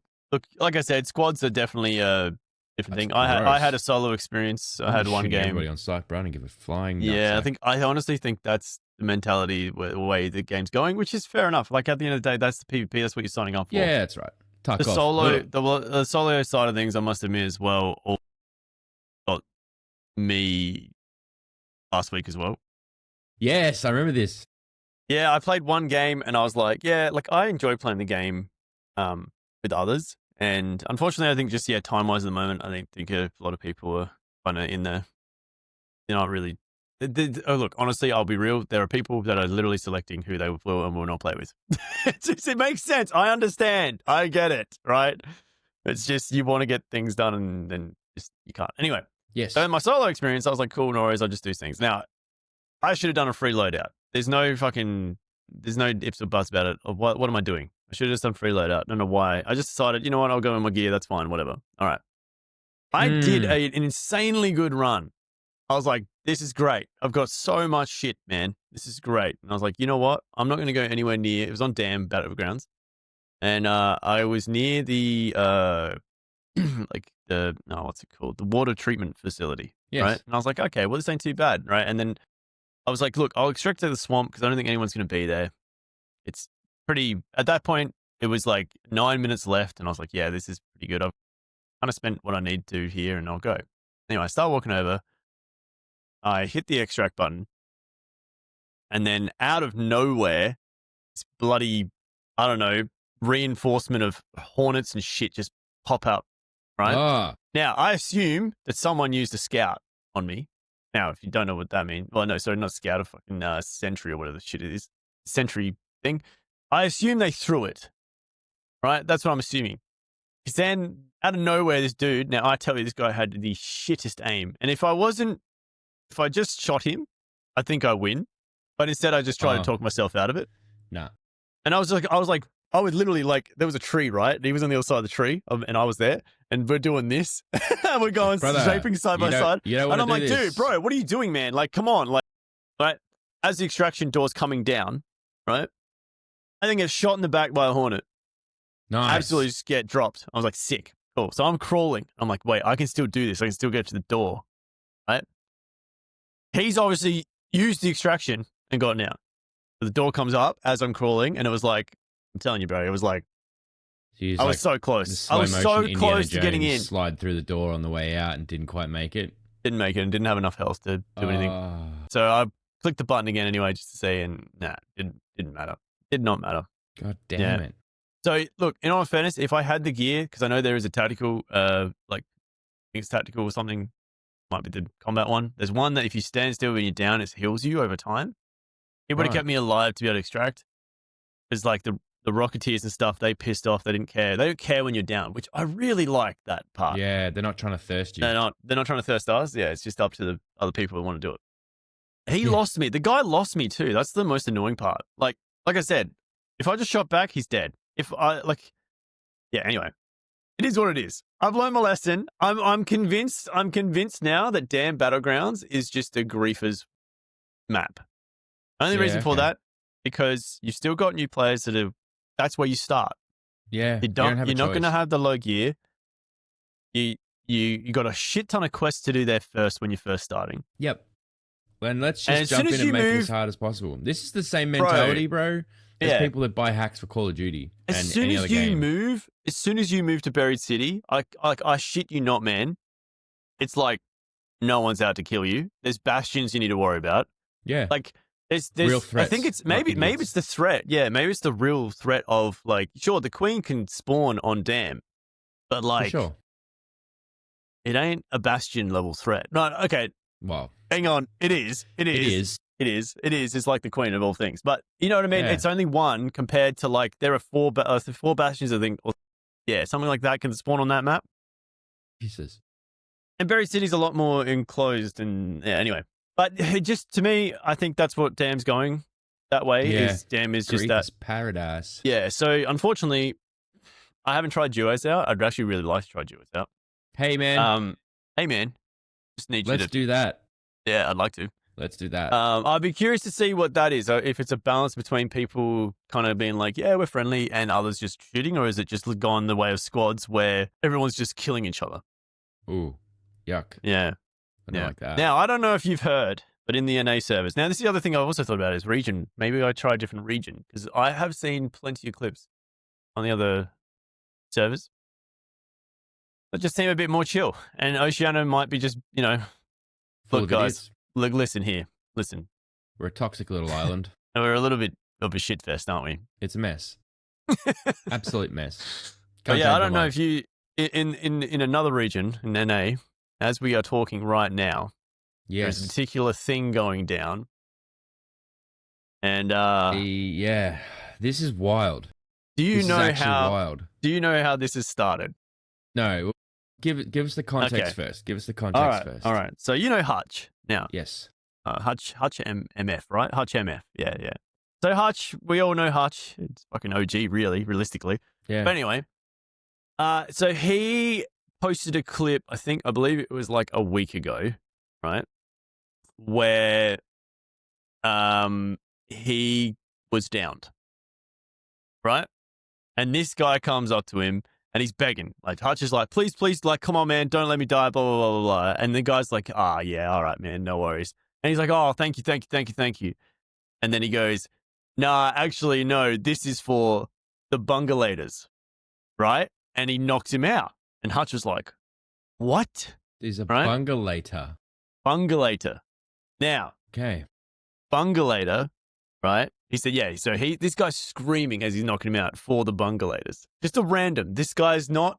Like I said, squads are definitely a different thing. I had a solo experience. I had one game. Everybody on site, bro, and give a flying. Yeah, I honestly think that's the mentality, the way the game's going, which is fair enough. Like at the end of the day, that's the PvP. That's what you're signing up for. Yeah, that's right. The solo side of things, I must admit as well, got me last week as well. Yes, I remember this. Yeah, I played one game and I was like, I enjoy playing the game with others. And unfortunately, I think just, time-wise at the moment, I think a lot of people are kind of in there. They're not really... look, honestly, I'll be real. There are people that are literally selecting who they will and will not play with. It makes sense. I understand. I get it, right? It's just you want to get things done and then just you can't. Anyway. Yes. So in my solo experience, I was like, cool, no worries. I'll just do things. Now, I should have done a free loadout. There's no ifs or buts about it. What am I doing? I should have just done free loadout. I don't know why. I just decided, you know what? I'll go in my gear. That's fine. Whatever. All right. I did an insanely good run. I was like, this is great. I've got so much shit, man. This is great. And I was like, you know what? I'm not going to go anywhere near. It was on Dam Battlegrounds. And I was near the, what's it called? The water treatment facility. Yes. Right. And I was like, okay, well, this ain't too bad. Right. And then I was like, look, I'll extract to the swamp because I don't think anyone's going to be there. It's pretty, at that point, it was like 9 minutes left. And I was like, yeah, this is pretty good. I've kind of spent what I need to here and I'll go. Anyway, I start walking over. I hit the extract button. And then out of nowhere, this bloody, I don't know, reinforcement of hornets and shit just pop up. Right. Now, I assume that someone used a scout on me. Now, if you don't know what that means, well, no, sorry, not scout, a fucking sentry or whatever the shit it is, sentry thing. I assume they threw it, right? That's what I'm assuming. Because then, out of nowhere, this dude, now I tell you, this guy had the shittest aim. And if I just shot him, I think I win. But instead, I just try to talk myself out of it. Nah. And I was like, I would literally like, there was a tree, right? And he was on the other side of the tree, and I was there, and we're doing this. We're going shaping side by side. And I'm like, dude, bro, what are you doing, man? Like, come on. Like, right? As the extraction door's coming down, right? I think it's shot in the back by a hornet. Nice. Absolutely just get dropped. I was like, sick. Cool. So I'm crawling. I'm like, wait, I can still do this. I can still get to the door, right? He's obviously used the extraction and gotten out. So the door comes up as I'm crawling, and it was like, I'm telling you, bro, it was like, I was so close. I was so close to getting in. Slide through the door on the way out and didn't quite make it. Didn't make it and didn't have enough health to do anything. So I clicked the button again anyway, just to see, and nah, didn't matter. Did not matter. God damn it. So look, in all fairness, if I had the gear, because I know there is a tactical, like, I think it's tactical or something, might be the combat one. There's one that if you stand still when you're down, it heals you over time. It would have kept me alive to be able to extract. It's like the Rocketeers and stuff, they pissed off. They didn't care. They don't care when you're down, which I really like that part. Yeah, they're not trying to thirst you. They're not trying to thirst us. Yeah, it's just up to the other people who want to do it. He lost me. The guy lost me too. That's the most annoying part. Like I said, if I just shot back, he's dead. If I anyway, it is what it is. I've learned my lesson. I'm convinced now that damn Battlegrounds is just a griefers map. Only reason for that, because you've still got new players that's where you start. Yeah. You're not going to have the low gear. You got a shit ton of quests to do there first when you're first starting. Yep. And let's just jump in and make it as hard as possible. This is the same mentality, bro. There's people that buy hacks for Call of Duty. As soon as you move to Buried City, I shit you not, man. It's like no one's out to kill you. There's bastions you need to worry about. Yeah. Like there's real threats. I think it's maybe it's the threat. Yeah, maybe it's the real threat of like, sure, the Queen can spawn on Dam, but like, it ain't a bastion level threat. No, okay. Well, hang on. It is. It's like the Queen of all things. But you know what I mean? Yeah. It's only one compared to like, there are four bastions, I think. Or, something like that can spawn on that map. Jesus. And Buried City's a lot more enclosed and anyway. But just to me, I think that's what Dam's going that way. Yeah. Dam is just that paradise. Yeah. So unfortunately, I haven't tried duos out. I'd actually really like to try duos out. Hey man. Just need Let's do that. Yeah, I'd like to. Let's do that. I'd be curious to see what that is. If it's a balance between people kind of being like, yeah, we're friendly, and others just shooting, or is it just gone the way of squads where everyone's just killing each other? Ooh, yuck. Yeah. I don't like that. Now, I don't know if you've heard, but in the NA servers, now this is the other thing I've also thought about is region. Maybe I try a different region, because I have seen plenty of clips on the other servers that just seem a bit more chill. And Oceano might be just, look, guys, look, listen here. Listen. We're a toxic little island. And we're a little bit of a shit fest, aren't we? It's a mess. Absolute mess. But yeah, I don't know if you, in another region, in NA, as we are talking right now, there's a particular thing going down. And this is wild. Do you know how this has started? No. Give us the context first. Give us the context first. All right. So you know Hutch now. Yes. Hutch MF, right? Hutch MF. Yeah. So Hutch, we all know Hutch. It's fucking OG, really, realistically. Yeah. But anyway, so he posted a clip, I believe it was like a week ago, right? Where he was downed, right? And this guy comes up to him and he's begging. Like, Hutch is like, please, like, come on, man, don't let me die, blah, blah, blah, blah, blah. And the guy's like, yeah, all right, man, no worries. And he's like, oh, thank you. And then he goes, nah, actually, no, this is for the bungalators, right? And he knocks him out. And Hutch was like, what? There's a bungalator. Bungalator. Now, okay. Bungalator, right? He said, yeah. So this guy's screaming as he's knocking him out for the bungalators. Just a random. This guy's not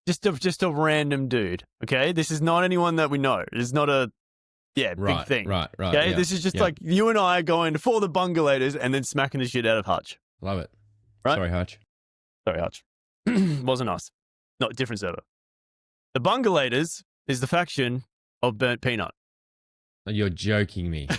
just a random dude. Okay, this is not anyone that we know. It's not a big thing. Right. Okay, yeah, this is just like you and I going for the bungalators and then smacking the shit out of Hutch. Love it. Right? Sorry, Hutch. Wasn't us. Not a different server. The bungalators is the faction of Burnt Peanut. You're joking me.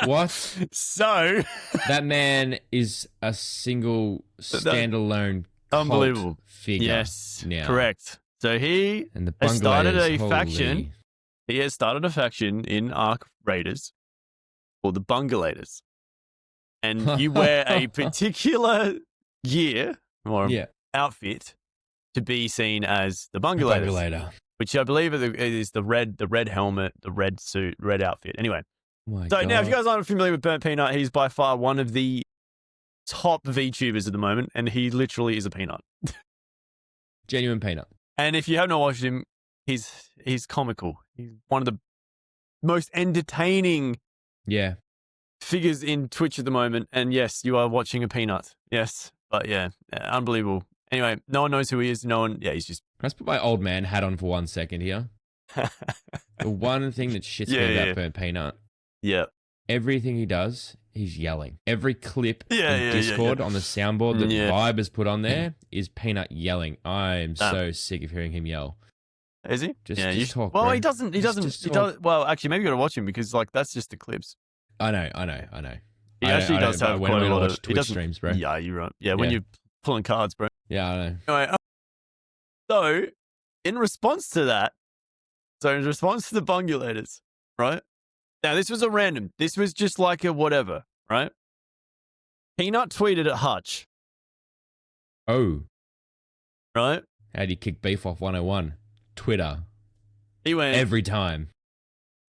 What? So That man is a single standalone unbelievable figure. Yes, now. correct. So he And the has started a Bungalators, faction. holy. He has started a faction in Ark Raiders called the Bungalators. And you wear a particular gear or outfit to be seen as the Bungalators. Bungalator. Which I believe is the red helmet, the red suit, red outfit. Anyway. My So God. now if you guys aren't familiar with Burnt Peanut, he's by far one of the top VTubers at the moment, and he literally is a peanut. Genuine peanut. And if you have not watched him, he's comical. He's one of the most entertaining figures in Twitch at the moment. And yes, you are watching a peanut. Yes. But yeah, unbelievable. Anyway, no one knows who he is. No one, he's just... Can I just put my old man hat on for 1 second here? The one thing that shits me about Burnt Peanut. Yeah. Everything he does, he's yelling. Every clip in Discord on the soundboard that Vibe has put on there is Peanut yelling. I'm so sick of hearing him yell. Is he? Just talk. Well, bro. he doesn't. Well, actually, maybe you got to watch him because that's just the clips. I know. He actually does have quite a lot of Twitch streams, bro. Yeah, you're right. Yeah, when you're pulling cards, bro. Yeah, I know. Anyway, so in response to that, in response to the Bungalators, right? Now, this was a random. This was just like a whatever, right? Peanut tweeted at Hutch. Oh. Right? How do you kick beef off 101? Twitter. He went... Every time.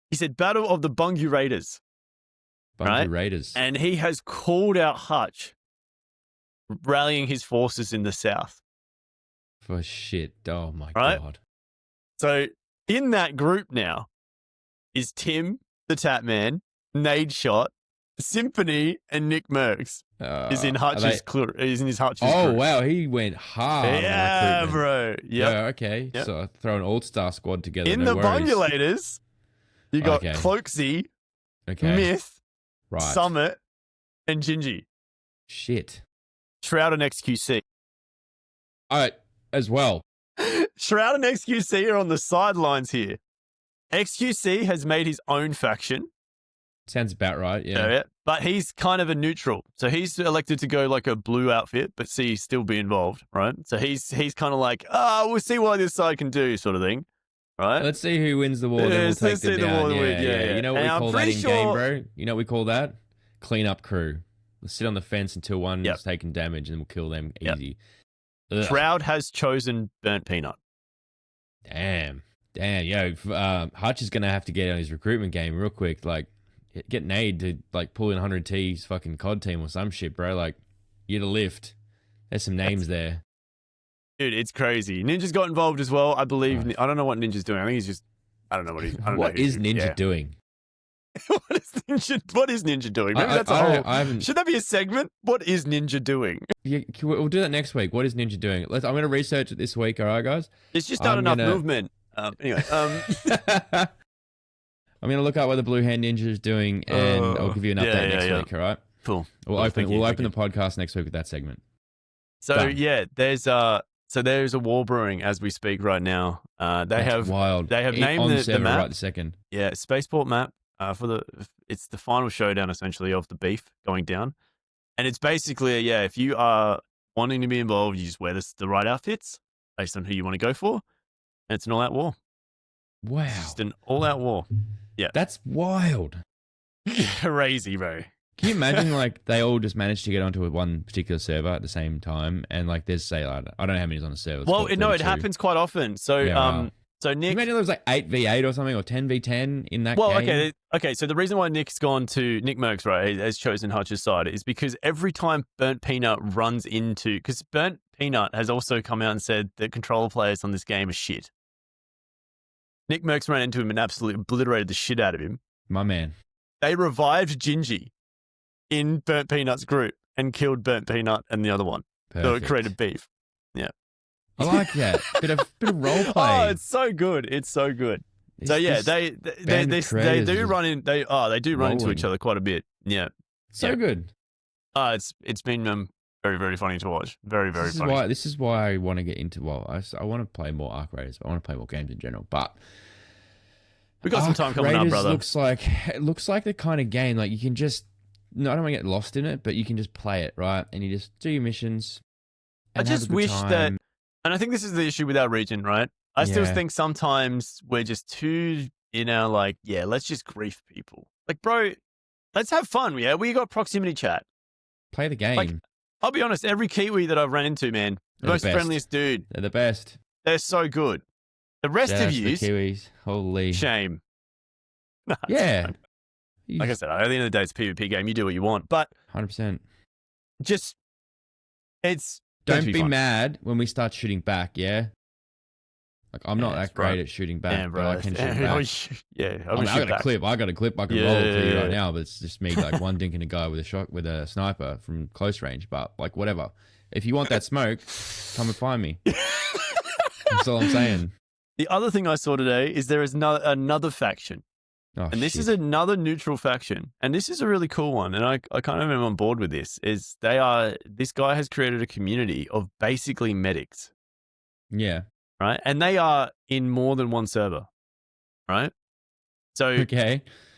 He said, Battle of the Bungie Raiders. Bungie Raiders. And he has called out Hutch, rallying his forces in the south. For shit. Oh, my God. So, in that group now is Tim, the Tatman, Nadeshot, Symphony, and Nick Merckx. Is in Hutch's is in his Hutch's Oh, group. Wow. He went hard. Yeah, bro. Yep. Yeah, okay. Yep. So, throw an all-star squad together. In the Bungalators, you got Cloaksy, Myth, Summit, and Gingy. Shit. Shroud and XQC. All right, as well. Shroud and XQC are on the sidelines here. XQC has made his own faction. Sounds about right, yeah. But he's kind of a neutral. So he's elected to go like a blue outfit, but still be involved, right? So he's kind of like, we'll see what this side can do sort of thing, right? Let's see who wins the war, then we'll take them down. You know what we call that in game, bro? You know what we call that? Clean up crew. We'll sit on the fence until one is taking damage and we'll kill them easy. Shroud has chosen Burnt Peanut. Damn, yo, Hutch is gonna have to get on his recruitment game real quick. Like, get Nade to like pull in 100T's fucking COD team or some shit, bro. Like, you to lift. There's some names there, dude. It's crazy. Ninja's got involved as well, I believe. I don't know what Ninja's doing. I think he's just. I don't know what he's. What is Ninja doing? What is Ninja doing? Maybe that's a whole. Should that be a segment? What is Ninja doing? Yeah, we'll do that next week. What is Ninja doing? I'm going to research it this week. All right, guys. It's just not enough movement. Anyway, I'm going to look up what the Blue Hand Ninja is doing, and I'll give you an update next week. All right. Cool. We'll open the podcast next week with that segment. So there's a war brewing as we speak right now. That's wild. They have named the map right this second. Yeah, Spaceport map. It's the final showdown essentially of the beef going down, and it's basically if you are wanting to be involved, you just wear the right outfits based on who you want to go for, and it's an all-out war. Wow, it's just an all-out war. Yeah, that's wild, crazy, bro. Can you imagine like they all just managed to get onto one particular server at the same time, and like there's I don't know how many's on the server. Well, no, it happens quite often. So So Nick, you imagine there was like 8v8 or something, or 10v10 in that game. Well, okay. So the reason why Nick Merckx, right, has chosen Hutch's side is because every time Burnt Peanut runs into, because Burnt Peanut has also come out and said that controller players on this game are shit. Nick Merckx ran into him and absolutely obliterated the shit out of him. My man. They revived Gingy in Burnt Peanut's group and killed Burnt Peanut and the other one. Perfect. So it created beef. Yeah. I like that. bit of role play. Oh, it's so good. It's so good. They do run into each other quite a bit. Yeah. So good. It's been very, very funny to watch. Very, very funny. This is why I want to get into I want to play more Ark Raiders. I want to play more games in general. But We got some time coming up, Raiders brother. looks like the kind of game like you can just I don't want to get lost in it, but you can just play it, right? And you just do your missions. I just wish that, and I think this is the issue with our region, right? I still think sometimes we're just too in our like, yeah, let's just grief people. Like, bro, let's have fun. Yeah, we got proximity chat. Play the game. Like, I'll be honest, every Kiwi that I've run into, man, the most friendliest dude. They're the best. They're so good. The rest of yous, Kiwis, holy shame. No, yeah. Like I said, at the end of the day, it's a PvP game. You do what you want, but 100%. Just don't be mad when we start shooting back. Yeah. Like I'm not that great at shooting back, yeah, but I can shoot back. Yeah, I got a clip. I can roll it for you right now, but it's just me like one dinking a guy with a sniper from close range. But like whatever. If you want that smoke, come and find me. That's all I'm saying. The other thing I saw today is there is another faction. Oh, and this is another neutral faction. And this is a really cool one. And I kind of am on board with this. This guy has created a community of basically medics. Yeah. Right? And they are in more than one server. Right? So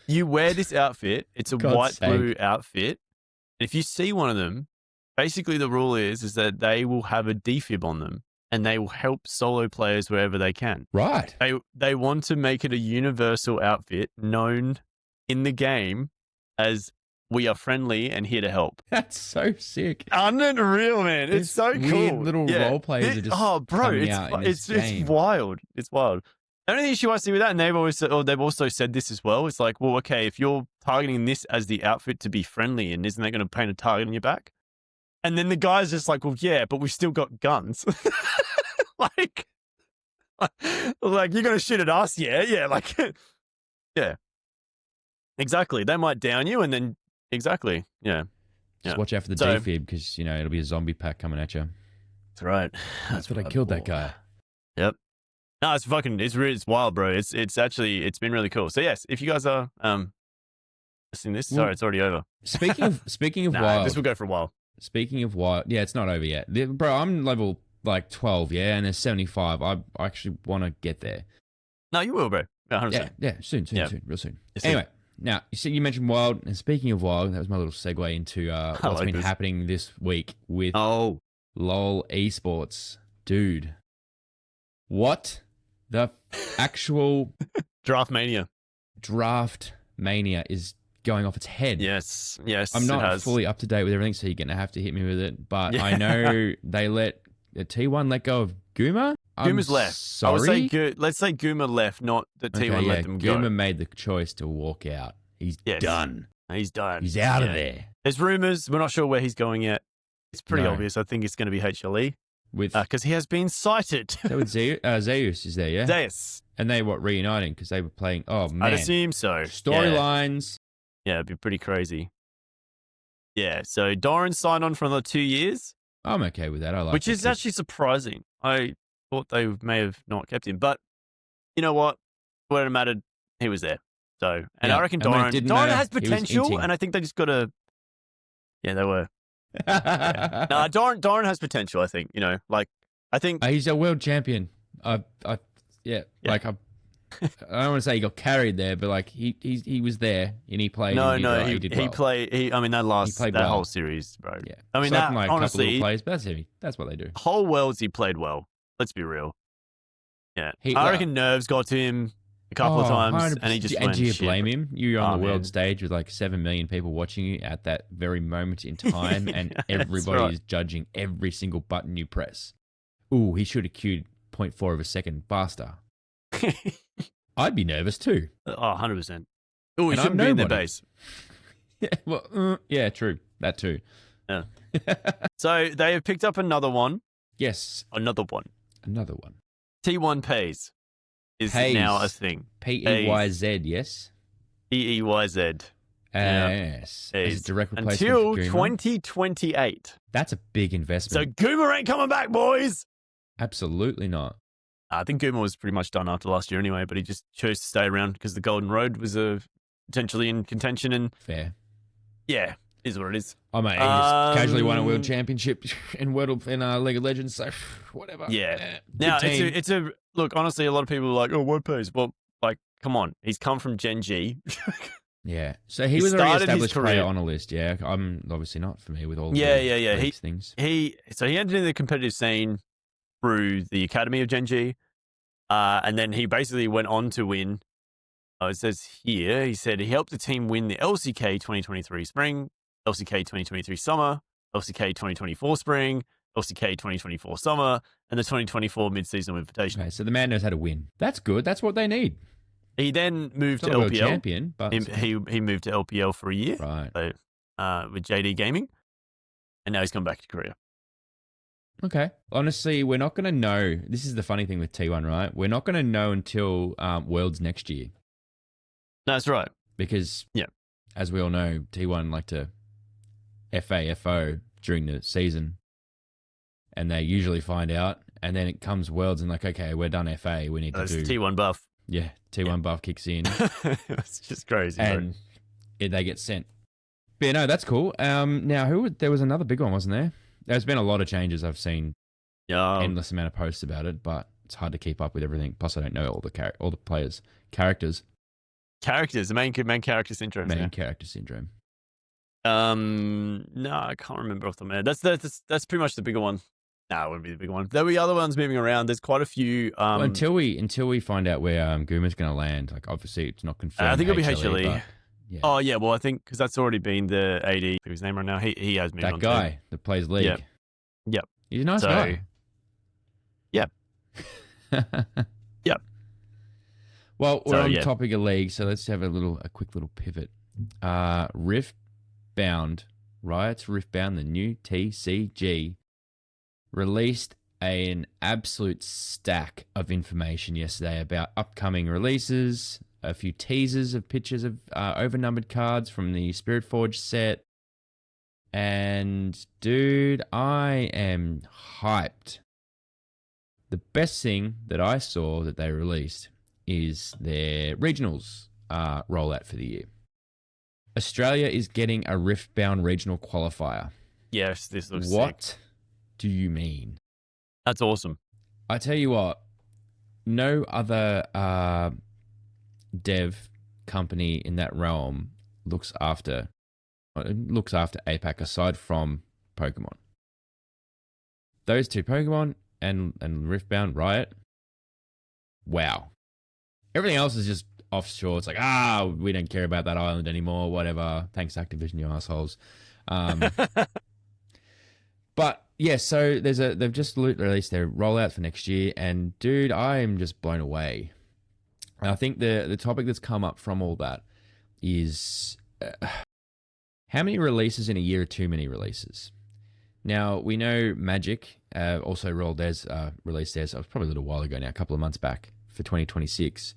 you wear this outfit. It's a blue outfit. And if you see one of them, basically the rule is that they will have a defib on them. And they will help solo players wherever they can. Right. They want to make it a universal outfit known in the game as we are friendly and here to help. That's so sick. Unreal, man. It's so cool. Weird little role players are just coming out in this game. It's wild. It's wild. The only issue I see with that, and they've also said this as well, it's like, well, okay, if you're targeting this as the outfit to be friendly, and isn't that going to paint a target on your back? And then the guy's just like, well, yeah, but we've still got guns. like you're going to shoot at us? Yeah. Like, yeah. Exactly. They might down you and then, exactly. Yeah. Just watch out for the defib because, it'll be a zombie pack coming at you. That's right. That's what I killed that guy. Yep. No, it's wild, bro. It's been really cool. So yes, if you guys are, listening to this, sorry, it's already over. Speaking of wild. This will go for a while. Speaking of wild, yeah, it's not over yet. Bro, I'm level like 12, yeah, and there's 75. I actually want to get there. No, you will, bro. 100%. Yeah, soon, real soon. Anyway, now, you mentioned wild, and speaking of wild, that was my little segue into what's been happening this week with LOL esports. Dude, what the actual Draft mania is going off its head. Yes. I'm not fully up to date with everything, so you're going to have to hit me with it. But I know they let T1 let go of GUMA. GUMA's left. Sorry? I would say let's say GUMA left, not that T1 let them go. GUMA made the choice to walk out. He's done. He's done. He's out of there. There's rumors. We're not sure where he's going yet. It's pretty obvious. I think it's going to be HLE. Because he has been cited. So with Zeus is there, yeah? Zeus. And they reuniting because they were playing, oh man. I'd assume so. Storylines. Yeah, it'd be pretty crazy. Yeah, so Doran signed on for another 2 years. I'm okay with that. I like Which is actually surprising. I thought they may have not kept him. But you know what? Where it mattered, he was there. So, and I reckon Doran has potential, and I think they just got to. Yeah, they were. No, Doran has potential. I think I think he's a world champion. I don't want to say he got carried there, but like he was there and he played. He did well. Played. That whole series, bro. Yeah, I mean that honestly, plays, but that's what they do. Whole worlds he played well. Let's be real. Yeah, I reckon nerves got to him a couple of times, 100%. And he just went. Do you blame him? You're on the world stage with like 7 million people watching you at that very moment in time, and everybody is judging every single button you press. Ooh, he should have queued 0.4 of a second faster. I'd be nervous too. 100%. Oh, he shouldn't be in their base. Yeah, well, yeah, true. That too. Yeah. So they have picked up another one. Yes. Another one. T1 Pays is now a thing. Peyz, yes? Peyz. Yes. As a direct replacement until for GUMA. 2028. That's a big investment. So GUMA ain't coming back, boys. Absolutely not. I think GUMA was pretty much done after last year anyway, but he just chose to stay around because the Golden Road was potentially in contention. And fair. Yeah, is what it is. Oh, mate, he just casually won a world championship in League of Legends, so whatever. Yeah. Now, it's a look, honestly, a lot of people are like, oh, what pays? Well, like, come on, he's come from Gen G. Yeah. So he He was already started his established player career- on a list. Yeah. I'm obviously not familiar with all Yeah, the yeah. leagues things. He entered in the competitive scene through the academy of Gen G, and then he basically went on to win. It says here, he said he helped the team win the LCK 2023 Spring, LCK 2023 Summer, LCK 2024 Spring, LCK 2024 Summer, and the 2024 Mid-Season Invitational. Okay, so the man knows how to win. That's good. That's what they need. He then moved He's to not a world LPL. champion, but He moved to LPL for a year, right. so, with JD Gaming, and now he's come back to Korea. Okay. Honestly, we're not going to know. This is the funny thing with T1, right? We're not going to know until Worlds next year. That's right. Because, Yeah, as we all know, T1 like to FO during the season, and they usually find out, and then it comes Worlds and like, okay, we're done FA. We need to do T1 buff. Yeah, T1 buff kicks in. It's just crazy. And they get sent. But yeah, no, that's cool. Now, there was another big one, wasn't there? There's been a lot of changes. I've seen endless amount of posts about it, but it's hard to keep up with everything. Plus, I don't know all the players' characters. The main character syndrome. Character syndrome. No, I can't remember off the top of my head. That's pretty much the bigger one. No, it wouldn't be the big one. There'll be other ones moving around. There's quite a few. Well, until we find out where GUMA's going to land, like obviously it's not confirmed. I think it'll be HLE. but, yeah. Oh yeah, well I think because that's already been the AD. His name right now. He has moved on. That guy that plays League. Yep. He's a nice guy. Yep. Yep. Well, we're on topic of League, so let's have a quick little pivot. Riftbound Riot's Riftbound, the new TCG, released an absolute stack of information yesterday about upcoming releases, a few teasers of pictures of overnumbered cards from the Spirit Forge set. And dude, I am hyped. The best thing that I saw that they released is their regionals rollout for the year. Australia is getting a Riftbound regional qualifier. Yes, this looks What sick. do you mean? That's awesome. I tell you what, no other dev company in that realm looks after APAC aside from Pokemon. Those two, Pokemon and Riftbound Riot, wow. Everything else is just offshore. It's like, we don't care about that island anymore, whatever. Thanks, Activision, you assholes. But yeah, so they've just released their rollout for next year, and dude, I am just blown away. And I think the topic that's come up from all that is how many releases in a year are too many releases? Now, we know Magic also released theirs, it was probably a little while ago now, a couple of months back for 2026.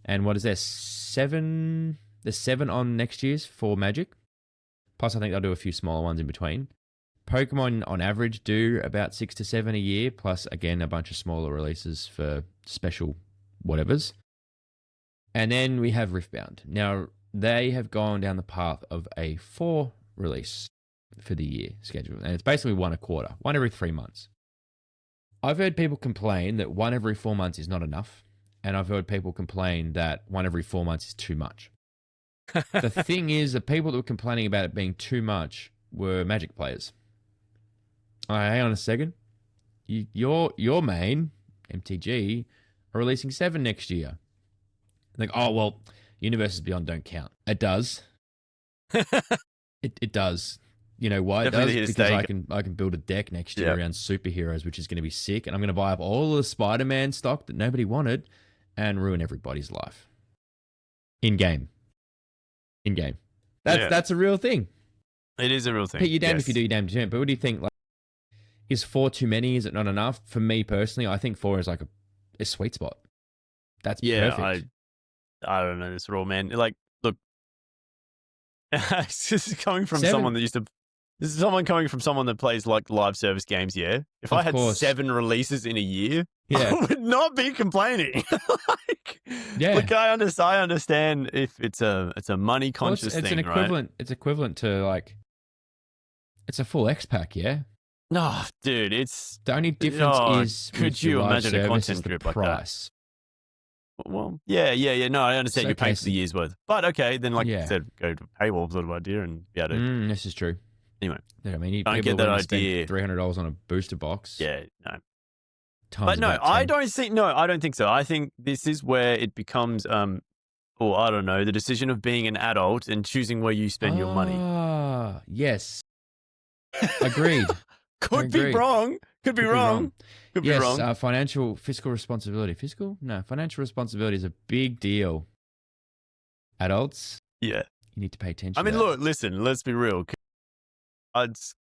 And what is there? 7? There's 7 on next year's for Magic. Plus, I think they'll do a few smaller ones in between. Pokemon, on average, do about 6 to 7 a year, plus, again, a bunch of smaller releases for special whatevers. And then we have Riftbound. Now, they have gone down the path of a 4 release for the year schedule. And it's basically 1 a quarter, 1 every 3 months. I've heard people complain that 1 every 4 months is not enough. And I've heard people complain that 1 every 4 months is too much. The thing is, the people that were complaining about it being too much were Magic players. Hang on a second. Your main, MTG, are releasing 7 next year. Like, oh, well, Universes Beyond don't count. It does. It does. You know why it does? Because I can build a deck next year around superheroes, which is going to be sick, and I'm going to buy up all the Spider-Man stock that nobody wanted and ruin everybody's life. In-game. That's a real thing. It is a real thing. Pete, you're damned if you do, you're damned if you don't. But what do you think? Like, is 4 too many? Is it not enough? For me personally, I think 4 is like a sweet spot. That's perfect. I don't know this at all, man. Like, look, this is coming from 7. someone that used to. This is someone coming from someone that plays like live service games. Yeah, if I had 7 releases in a year, I would not be complaining. Look, I understand if it's a money conscious thing, it's an equivalent. Right? It's equivalent to like, it's a full X pack, yeah. No, dude, it's the only difference is could you imagine a content the group like price. Well, yeah. No, I understand you're paying for the Showcasing. year's worth. But okay, then like you Yeah. said, go to paywall sort of idea and be able to. This is true. Anyway, Yeah, I mean, don't people get are that willing to idea. spend $300 on a booster box. Yeah, no. Times But no, about I 10. don't think so. I think this is where it becomes or I don't know, the decision of being an adult and choosing where you spend your money. Ah, yes. Agreed. Could be wrong. Could be wrong. Could be wrong. Yes, fiscal responsibility. Fiscal? No, financial responsibility is a big deal. Adults, Yeah. you need to pay attention. I mean, to that. look, listen, let's be real.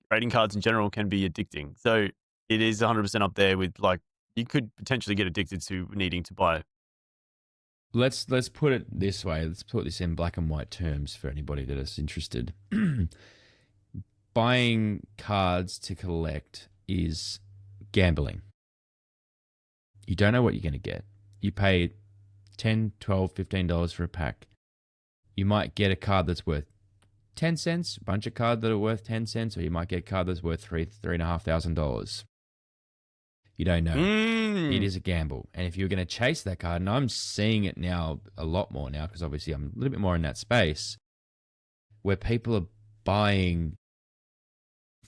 Trading cards in general can be addicting. So it is 100% up there with like, you could potentially get addicted to needing to buy. Let's put it this way. Let's put this in black and white terms for anybody that is interested. Buying cards to collect is gambling. You don't know what you're going to get. You pay $10, $12, $15 for a pack. You might get a card that's worth 10 cents, a bunch of cards that are worth 10 cents, or you might get a card that's worth $3,500. You don't know. It is a gamble. And if you're going to chase that card, and I'm seeing it now a lot more now, because obviously I'm a little bit more in that space, where people are buying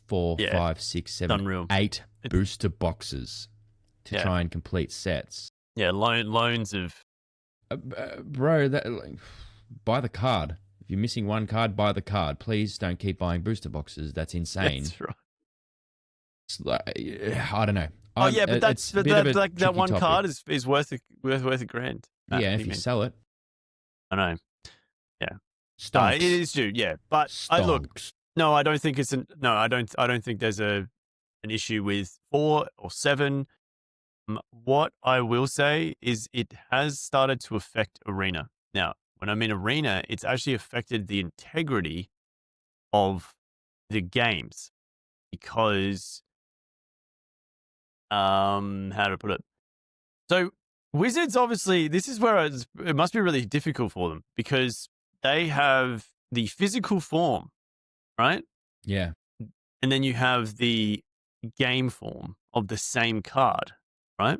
4, 5, 6, 7, 8 booster boxes to try and complete sets. Yeah, loans of... bro, buy the card. If you're missing one card, buy the card. Please don't keep buying booster boxes. That's insane. That's right. It's like, I don't know. Oh yeah, but that one topic. card is worth $1,000. Yeah, if you sell it. I know. Yeah. Stonks. It is due, yeah. But I don't think I don't think there's an issue with 4 or 7. What I will say is it has started to affect Arena. Now, when I mean Arena, it's actually affected the integrity of the games because how to put it? So Wizards, obviously, this is where it must be really difficult for them because they have the physical form, right? Yeah. And then you have the game form of the same card, right?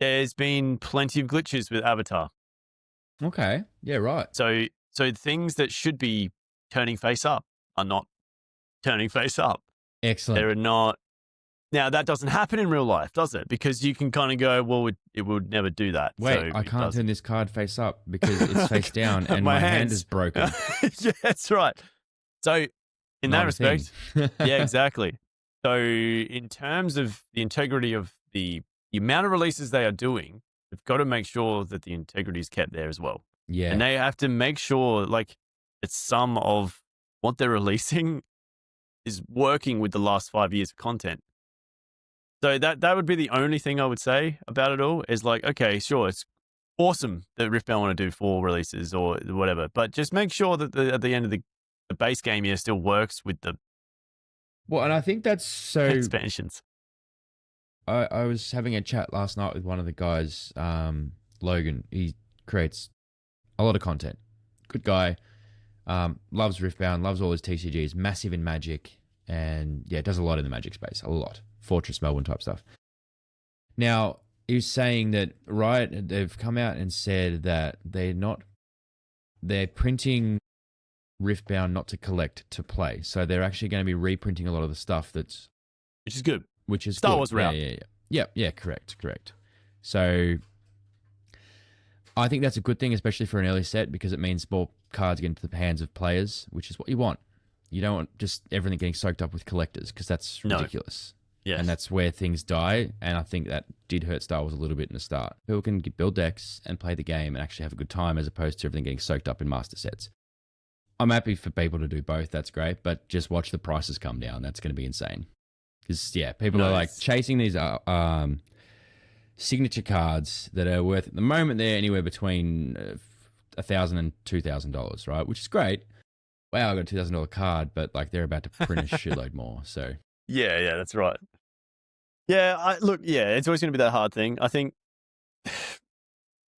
There's been plenty of glitches with Avatar. Okay. Yeah, right. So things that should be turning face up are not turning face up. Excellent. They're not. Now, that doesn't happen in real life, does it? Because you can kind of go, well, it would never do that. Wait, so I can't turn this card face up because it's face down and my hand is broken. Yeah, that's right. So in that respect, yeah, exactly. So in terms of the integrity of the amount of releases they are doing, they've got to make sure that the integrity is kept there as well. Yeah. And they have to make sure like that some of what they're releasing is working with the last 5 years of content. So that would be the only thing I would say about it all is like, okay, sure, it's awesome that Riftbound want to do 4 releases or whatever, but just make sure that at the end of the base game here still works with the and I think that's so expansions. I was having a chat last night with one of the guys, Logan. He creates a lot of content. Good guy. Loves Riftbound, loves all his TCGs, massive in Magic, and yeah, does a lot in the Magic space, a lot. Fortress Melbourne type stuff. Now, he was saying that Riot, they've come out and said that they're printing Riftbound not to collect, to play. So they're actually going to be reprinting a lot of the stuff which is good. Star Wars route. Yeah, correct. So I think that's a good thing, especially for an early set, because it means more cards get into the hands of players, which is what you want. You don't want just everything getting soaked up with collectors, because that's ridiculous. Yes. And that's where things die, and I think that did hurt Star Wars a little bit in the start. People can build decks and play the game and actually have a good time, as opposed to everything getting soaked up in master sets. I'm happy for people to do both, that's great, but just watch the prices come down. That's going to be insane. Because, yeah, people are like chasing these signature cards that are worth, at the moment, they're anywhere between $1,000 and $2,000, right? Which is great. Wow, I got a $2,000 card, but like they're about to print a shitload more, so... Yeah, that's right. Yeah, it's always going to be that hard thing. I think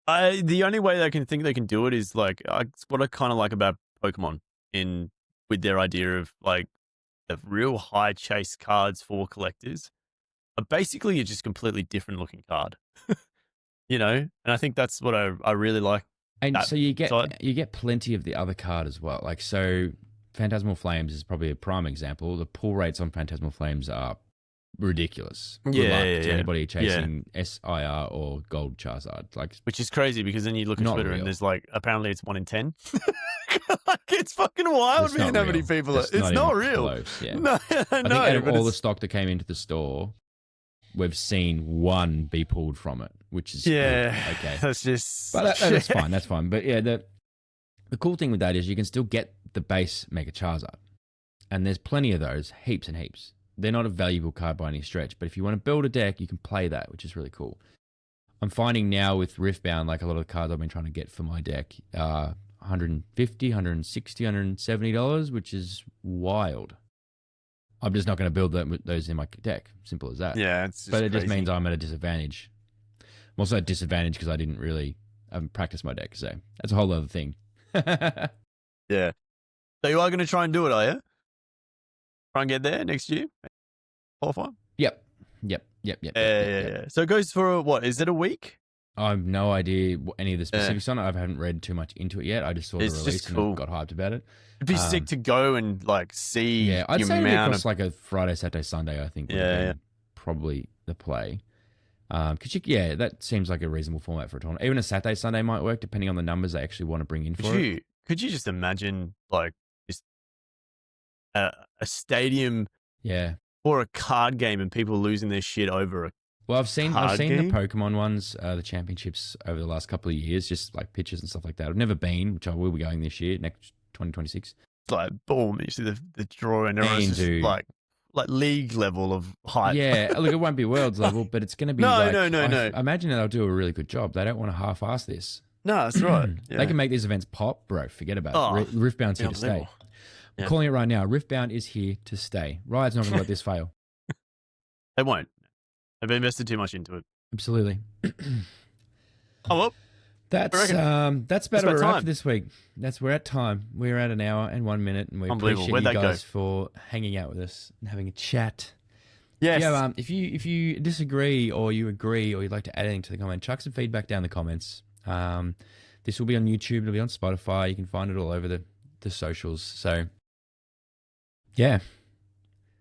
the only way they can do it is like what I kind of like about Pokemon with their idea of like the real high chase cards for collectors are basically just completely different looking card. you know, and I think that's what I really like. And that so you side. get plenty of the other card as well. Like, so Phantasmal Flames is probably a prime example. The pull rates on Phantasmal Flames are ridiculous. Good luck to anybody chasing SIR or Gold Charizard. Like, which is crazy because then you look at Not Twitter real. and there's like apparently it's 1 in 10. Like, it's fucking wild, That's man. not How many real. people? That's It's not not even real. close, yeah. No, I think out of but all the it's- stock that came into the store, we've seen one be pulled from it, which is yeah, okay. That's just. But that's fine. That's fine. But yeah, the cool thing with that is you can still get the base Mega Charizard, and there's plenty of those, heaps and heaps. They're not a valuable card by any stretch, but if you want to build a deck, you can play that, which is really cool. I'm finding now with Riftbound, like a lot of the cards I've been trying to get for my deck, $150, $160, $170, which is wild. I'm just not going to build those in my deck. Simple as that. Yeah, it's just But it just crazy. means I'm at a disadvantage. I'm also at a disadvantage because I haven't practiced my deck, so that's a whole other thing. Yeah. So you are going to try and do it, are you? Try and get there next year? Qualify? Yep. Yeah. So it goes for what? Is it a week? I have no idea any of the specifics on it. I haven't read too much into it yet. I just saw the It's release just and cool. got hyped about it. It'd be sick to go and like see Yeah, I'd the say it'd be amount across of. like a Friday, Saturday, Sunday. I think. would have Yeah, been probably the play. Because that seems like a reasonable format for a tournament. Even a Saturday, Sunday might work depending on the numbers they actually want to bring in for it. Could you just imagine like just a stadium Yeah. or a card game and people losing their shit over a. Well, I've seen Card the game? Pokemon ones, the championships over the last couple of years, just like pictures and stuff like that. I've never been, which I will be going this year, next 2026. Like boom, you see the draw and everyone's just dude. like league level of hype. Yeah, look, it won't be worlds level, but it's going to be. No. I imagine they'll do a really good job. They don't want to half-ass this. No, that's right. Yeah. They can make these events pop, bro. Forget about Oh, it. Riftbound's here to stay. unbelievable. I'm calling it right now. Riftbound is here to stay. Riot's not going to let this fail. They won't. They've invested too much into it. Absolutely. Oh well. That's reckon? that's about It's about a wrap time. for this week. We're at time. We're at an hour and 1 minute, and we Unbelievable. appreciate Where'd you that go? guys for hanging out with us and having a chat. Yes. Yeah, if you disagree or you agree or you'd like to add anything to the comment, chuck some feedback down in the comments. This will be on YouTube. It'll be on Spotify. You can find it all over the socials. So, yeah.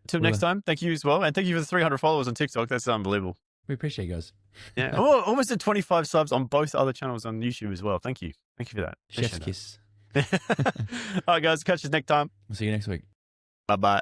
Until next time, thank you as well. And thank you for the 300 followers on TikTok. That's unbelievable. We appreciate you guys. Yeah. Oh, almost at 25 subs on both other channels on YouTube as well. Thank you. Thank you for that. Chef's Appreciate kiss. that. All right, guys. Catch us next time. We'll see you next week. Bye-bye.